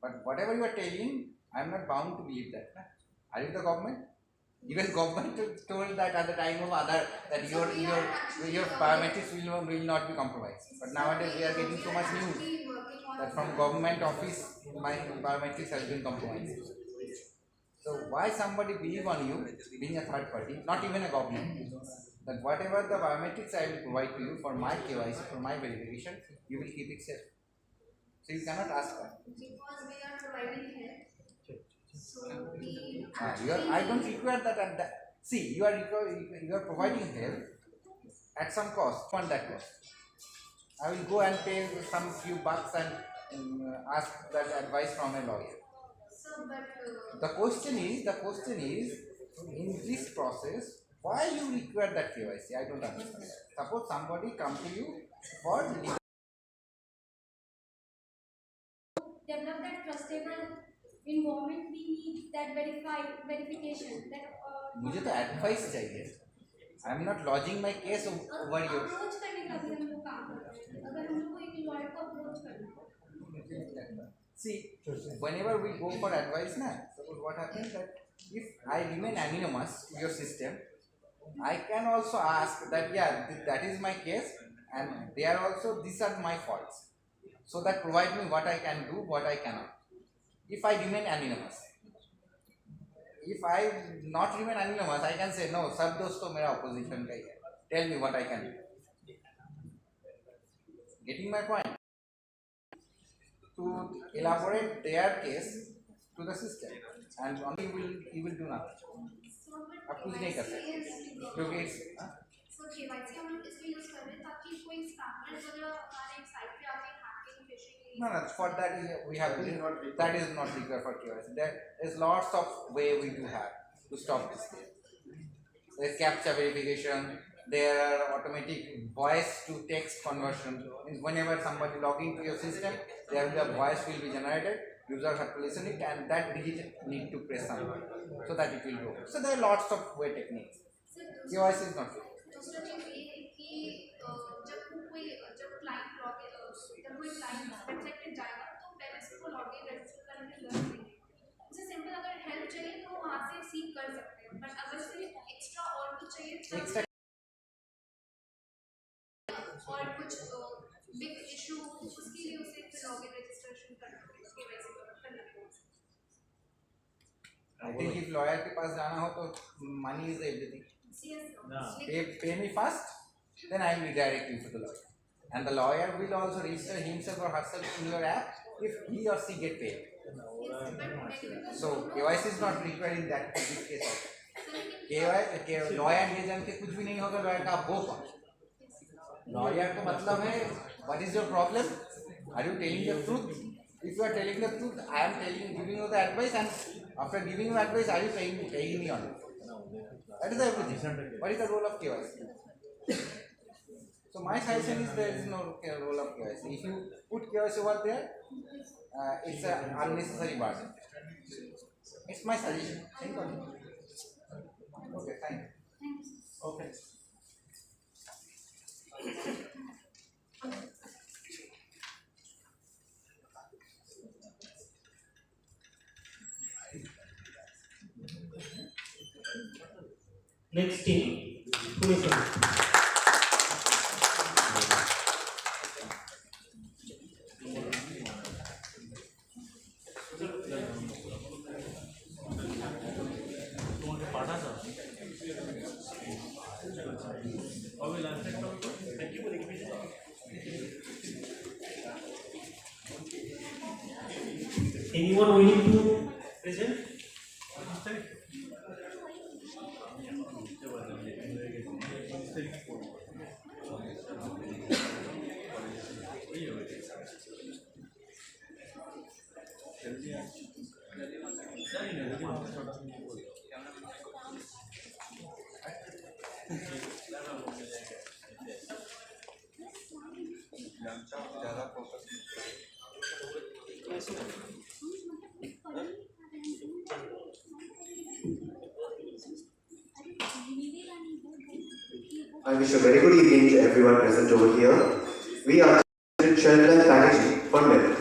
But whatever you are telling, I am not bound to believe that. Na? Are you the government? Even government told that at the time of Aadhaar that your biometrics will not be compromised. But nowadays we are getting so much news that from government office my biometrics has been compromised. So why somebody believe on you, being a third party, not even a government, that whatever the biometrics I will provide to you for my KYC, for my verification, you will keep it safe. So you cannot ask that. Because we are providing help. So we I don't require that at that. See, you are providing help at some cost. On that cost, I will go and pay some few bucks and ask that advice from a lawyer. So, but The question is, in this process, why you require that KYC? I don't understand. Suppose somebody come to you for legal. Develop that trustable environment, we need that verification that मुझे तो advice चाहिए. I am not lodging my case over you. Approach करने का भी हम लोग काम करते हैं, अगर हम लोग को एक लॉयर को अप्रोच करना है. See, whenever we go for advice, na, suppose what happens that if I remain anonymous to your system, I can also ask that that is my case, and they are also these are my faults. So that provide me what I can do, what I cannot. If I remain anonymous, if I not remain anonymous, I can say no, सब दोस्त तो मेरा opposition का ही है. Tell me what I can do. Getting my point? To elaborate their case to the system, and only you will do nothing. आप कुछ नहीं कर सकते क्योंकि So KYC हम लोग इसलिए यूज कर रहे हैं ताकि कोई स्पैमर वगैरह हमारे साइट पे आके hacking fishing no, for that we have to, that is not required for KYC. There is lots of way we do have to stop this thing. There is captcha verification. There are automatic voice to text conversion. Means whenever somebody log into your system, there will be a voice will be generated. User have to listen it, and that digit need to press somewhere so that it will go. So there are lots of way techniques. KYC is not free. दूसरा चीज ये है कि जब कोई client website पे जाएगा तो पहले उसको लॉगिन रजिस्टर करने की जरूरत नहीं है. उसे सिंपल अगर हेल्प चाहिए तो वहाँ से सीख कर सकते हैं, बट अगर उसे एक्स्ट्रा और कुछ चाहिए और कुछ बिग इशू उसके लिए उसे लॉगिन रजिस्ट्रेशन करना पड़ेगा, केवाईसी करना पड़ेगा. I think if lawyer के पास जाना हो तो money is everything. Pay me first, then I will redirect you to the lawyer, and the lawyer will also register himself or herself in your app if he or she get paid. So KYC is not required in that this case also. Lawyer ये जान के कुछ भी नहीं होगा, lawyer का वो कौन? Lawyer को मतलब है what is your problem? Are you telling the truth? If you are telling the truth, I am giving you the advice, and after giving you advice, are you paying me on it? That is everything. What is the role of KYC? So my suggestion is there is no role of KYC. If you put KYC over there, it's an unnecessary burden. It's my suggestion. Think on it. Okay, thank you. Thanks. Okay. Next team, who is on? Anyone willing to present? I wish a very good evening to everyone present over here. We are shelf-life packaging for milk.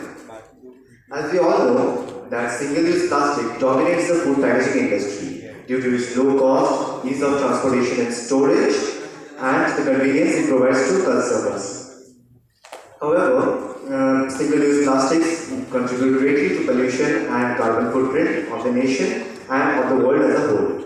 As we all know, that single-use plastic dominates the food packaging industry due to its low cost, ease of transportation and storage, and the convenience it provides to consumers. However, single-use plastics contribute greatly to pollution and carbon footprint of the nation and of the world as a whole.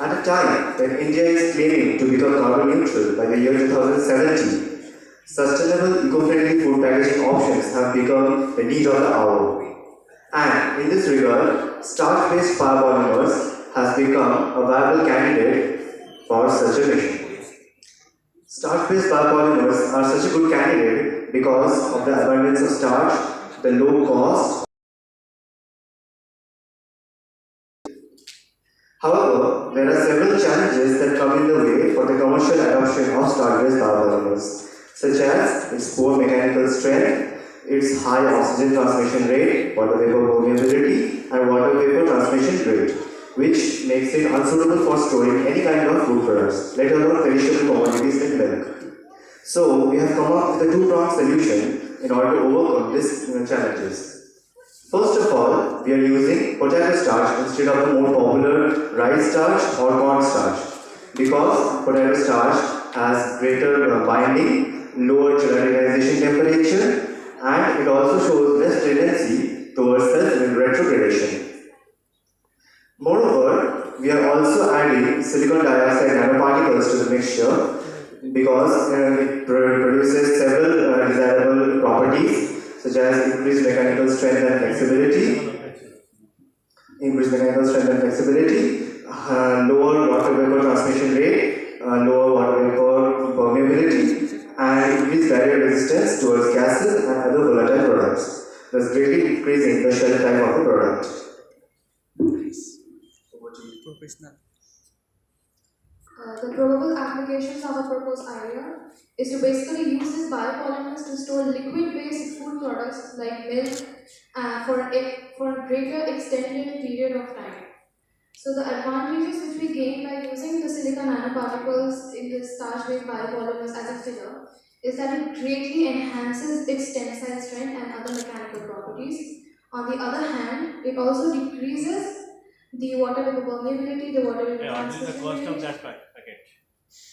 At a time when India is claiming to become carbon neutral by the year 2070, sustainable eco-friendly food packaging options have become the need of the hour. And in this regard, starch-based biopolymers has become a viable candidate for such a mission. Starch-based biopolymers are such a good candidate because of the abundance of starch, the low cost. However, there are several challenges that come in the way for the commercial adoption of starch-based biopolymers, such as its poor mechanical strength, its high oxygen transmission rate, water vapor permeability, and water vapor transmission rate, which makes it unsuitable for storing any kind of food products, let alone perishable commodities like milk. So, we have come up with a two-pronged solution in order to overcome these challenges. First of all, we are using potato starch instead of the more popular rice starch or corn starch, because potato starch has greater binding, lower gelatinization temperature, and it also shows less tendency towards retrogradation. Moreover, we are also adding silicon dioxide nanoparticles to the mixture because it produces several desirable properties such as increased mechanical strength and flexibility, lower water vapor transmission rate, lower water vapor permeability, and increased barrier resistance towards gases and other volatile products, thus greatly increasing the shelf life of the product. The probable applications of a proposed idea is to basically use these biopolymers to store liquid-based food products like milk for a greater extended period of time. So the advantages which we gain by using the silicon nanoparticles in the starch-based biopolymers as a filler is that it greatly enhances its tensile strength and other mechanical properties. On the other hand, it also decreases the water vapor permeability, the water vapor What is the transmission cost of rate. that packet?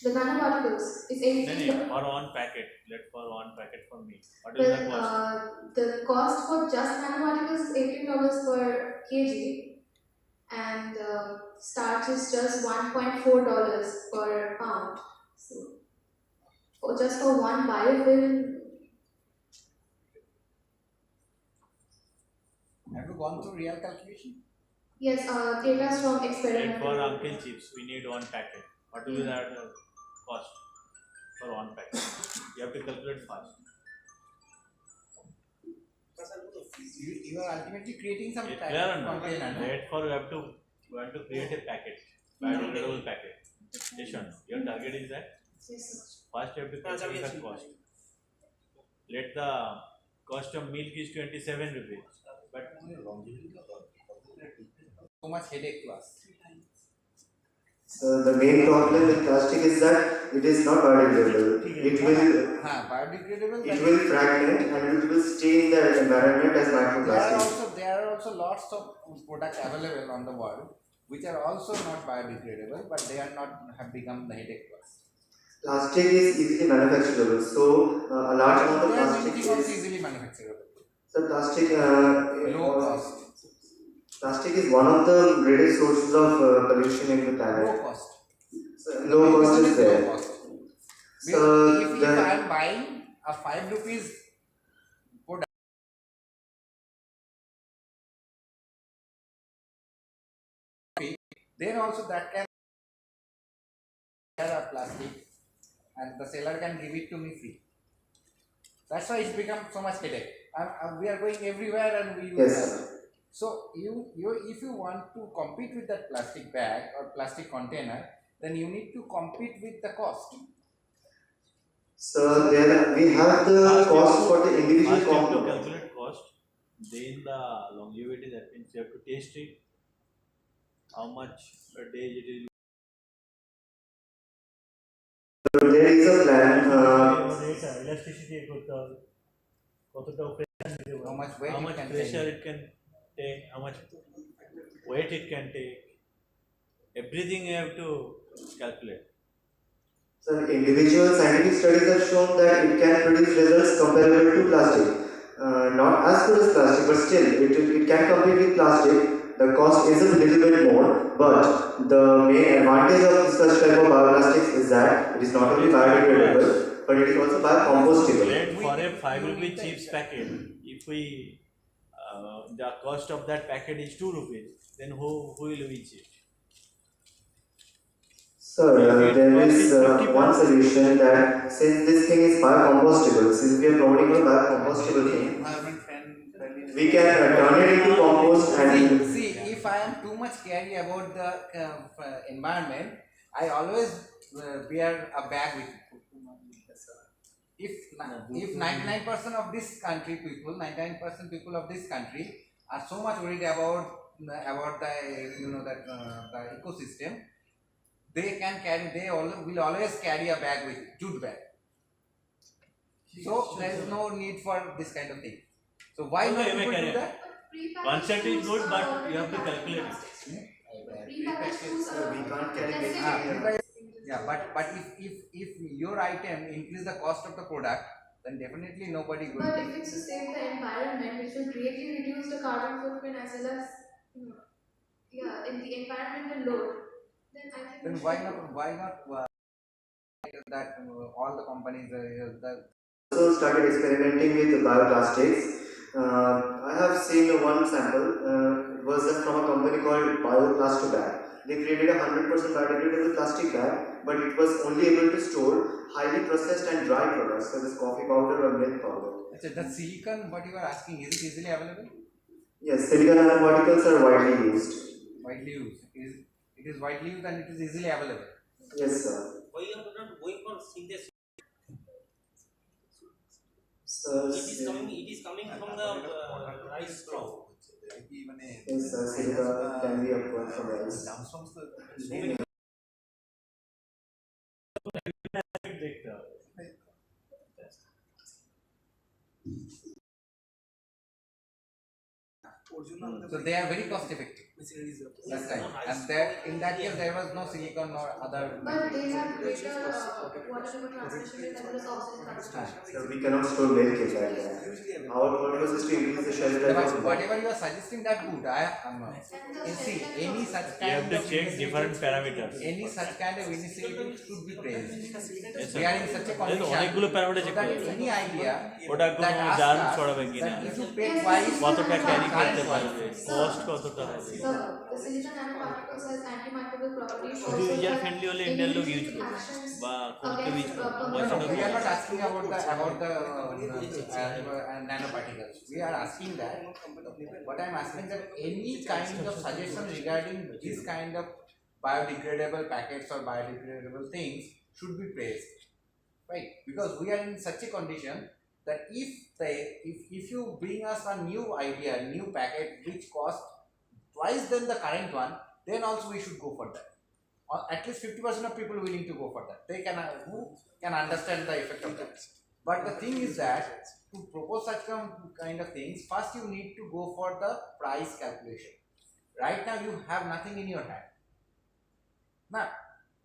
The nanoparticles is 80. For one packet. For one packet for me. What is the Well, cost? the cost for just nanoparticles is $18 per kg, and starch is just $1.4 per pound. So, just for one biofilm. Have you gone through real calculation? Yes, data from Like experimental. for Uncle Chips, we need one packet. What will be that cost for one packet? You have to calculate fast. You are ultimately creating some It's clear or not? container. Therefore, we have to create a packet, biodegradable packet. Yes or no? Your target is that? Yes. First, you have to calculate the cost. Let the cost of milk is 27 rupees. But So much headache to us. So the main problem with plastic is that it is not biodegradable. Biodegradable. It will fragment and it will stay in the environment as microplastic. There are also lots of products available on the world which are also not biodegradable, but they are not have become the headache for us. Plastic is easily manufacturable, so a large amount of plastic Anything also is easily manufacturable. so plastic. Low cost. Plastic is one of the greatest sources of pollution in the planet. Low cost. So, low cost is there. Low cost. So if I am buying a 5 rupees product, then also that can have a plastic and the seller can give it to me free. That's why it's become so much headache. We are going everywhere and we use yes. So if you want to compete with that plastic bag or plastic container, then you need to compete with the cost. So there we have the cost for the individual component. To component. calculate cost, then the longevity, that means you have to taste it, how much a day it is. So there is a plan. Elasticity, how much weight how much pressure it can take, how much weight it can take. Everything you have to calculate. So individual scientific studies have shown that it can produce results comparable to plastic. Not as good as plastic, but still it can compete with plastic. The cost is a little bit more, but the main advantage of such type of bioplastics is that it is not only biodegradable, but it is also biocompostable. For a 5 rupee chips packet, if we the cost of that packet is 2 rupees, then who will reach it? So there is one solution that since this thing is biocompostable, since we are promoting a biocompostable thing, we can turn it into compost and see if I am too much carry about the environment, I always wear a bag with me. If 99% of this country people, 99% people of this country are so much worried about the the ecosystem, they will always carry a bag with jute bag. So there is no need for this kind of thing. So why not people do that? Concept is good, but you have to calculate it. we can't carry Yeah, but if your item increase the cost of the product, then definitely nobody going But to. if it's to save the environment, it will greatly reduce the carbon footprint as well as in the environmental load. Then I think. Then why not that all the companies also started experimenting with bioplastics. I have seen one sample. It was from a company called Bioplastic. They created a 100% biodegradable plastic bag, but it was only able to store highly processed and dry products such as coffee powder or milk powder. That silicon, what you are asking, is it easily available? Yes, silicon nanoparticles are widely used. Widely used. It is widely used and it is easily available. Yes, sir. Why you are not going for synthesis? So, it is coming from the rice straw. Yes, sir. Silica can be acquired from rice. So they are very cost effective. That's right. And that in that case there was no silicon or other. But they have greater water vapor transmission rate as well as oxygen concentration. So we cannot store milk in that. Our purpose is to increase the shelf life of milk. Whatever you are suggesting, that good. See, any such kind You have to check different parameters. Any such kind of initiative should be praised. Yes, We are in such a condition অনেকগুলো parameter check that করতে any idea ওটা কোনো that asks germ us ছড়াবে কিনা that if you pay twice কতটা carry করতে current পারবে cost কতটা হবে So, the silicon nanoparticles has antimicrobial properties. শুধু also ইউজার have ফ্রেন্ডলি হলে ইন্ডিয়ান লোক ইউজ inhibiting করবে actions বা কোন কেউ ইউজ করবে No, we are not asking about the nanoparticles. We are asking that. What I am asking that any kind of suggestion regarding this kind of biodegradable packets or biodegradable things should be praised, right? Because we are in such a condition that if you bring us a new idea, new packet which costs twice than the current one, then also we should go for that. at least 50% of people willing to go for that. They can who can understand the effect of that. But the thing is that to propose such kind of things, first you need to go for the price calculation. Right now you have nothing in your hand. Now,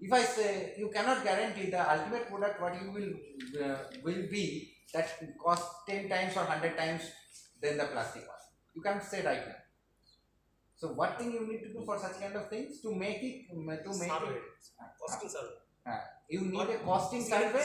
if I say you cannot guarantee the ultimate product what you will be that cost 10 times or 100 times than the plastic one. You can't say right now. So what thing you need to do for such kind of things to make it costing survey. You need a costing survey.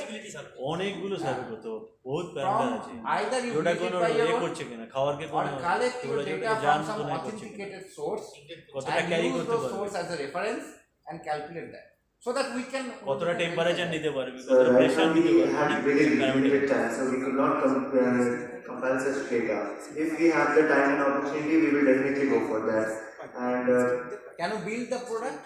অনেকগুলো survey করতে হবে, বহুত parameter আছে। Either you ওটা build it কোনো by your ইয়ে own করছে কিনা, খাওয়ার কে or কোনো collect your ওটা data যেটা from জান some কোনো করছে কিনা, authenticated source কতটা and ক্যারি use করতে those পারবে, source as a reference and calculate that. So that we can কতটা টেম্পারেচার নিতে পারবে, So কতটা right প্রেসার now নিতে we পারবে, have অনেক very parameter. limited time, so we could not compile such data. If we have the time and opportunity, we will definitely go for that. And can you build the product?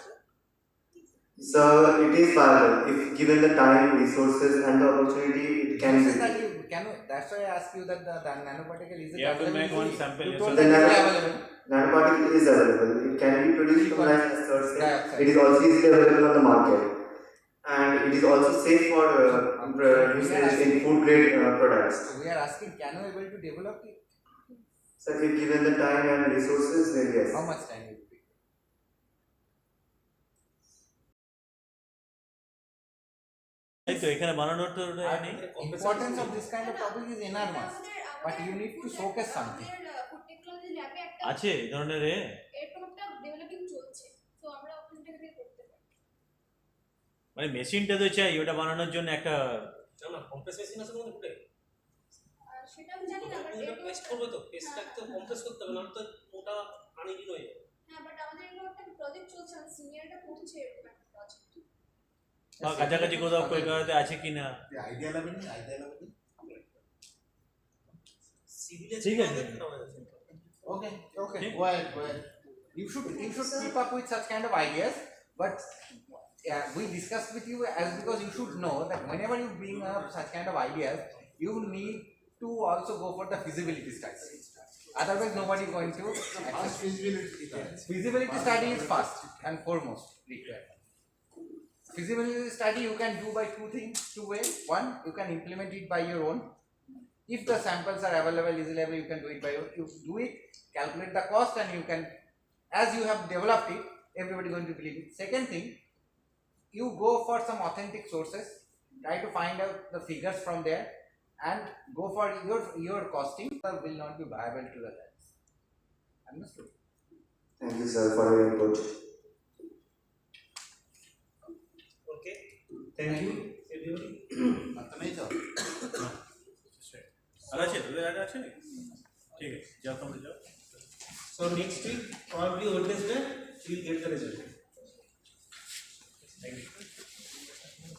so it is viable if given the time, resources, and the opportunity. It can be. That's why I asked you that the nanoparticle is You have to make one sample. You told The that it is available. nanoparticle is available. It can be produced from life source. Dioxide. It is also easily available on the market, and it is also safe for usage in food grade products. So we are asking, can you able to develop it? So if given the time and resources, then yes. How much time will be? এই তো এখানে বানানোর তো নেই। Importance of this kind of topic is enormous, but you need to showcase something. আছে এই ধরনের এরকমটা ডেভেলপিং চলছে, তো আমরা ওখান থেকে করতে পারি। মানে মেশিনটা তো চাই ওটা বানানোর জন্য একটা না কম্প্রেস মেশিন আছে মানে ফুটে সেটা আমি জানি না, বাট এটা পেস্ট করবে তো পেস্টটাকে তো কম্প্রেস করতে হবে, না তো ওটা আনইভিন হয়ে যাবে। হ্যাঁ, বাট আমাদের এগুলো একটা প্রজেক্ট চলছে, আর সিনিয়রটা করছে এরকম একটা প্রজেক্ট। কাছাকাছি কোথাও কলকাতাতে আছে কিনা আইডিয়া লাগবে না, সিভিলে ঠিক আছে। Okay. Go ahead. You should keep up with such kind of ideas, but we discussed with you as because you should know that whenever you bring up such kind of ideas, you need to also go for the feasibility study. Otherwise, nobody is going to. Feasibility study is first and foremost required. Feasibility study you can do by two ways. One, you can implement it by your own. If the samples are available easily, you can do it by your own. You do it, calculate the cost, and you can, as you have developed it, everybody is going to believe it. Second thing, you go for some authentic sources, try to find out the figures from there, and go for your costing will not be viable to the times. Understood? Thank you, sir, for your input. Okay, thank you everybody. আর আছে তোদের আর আছে ঠিক আছে যাও তোমরা যাও। So next week probably Wednesday we will get the result.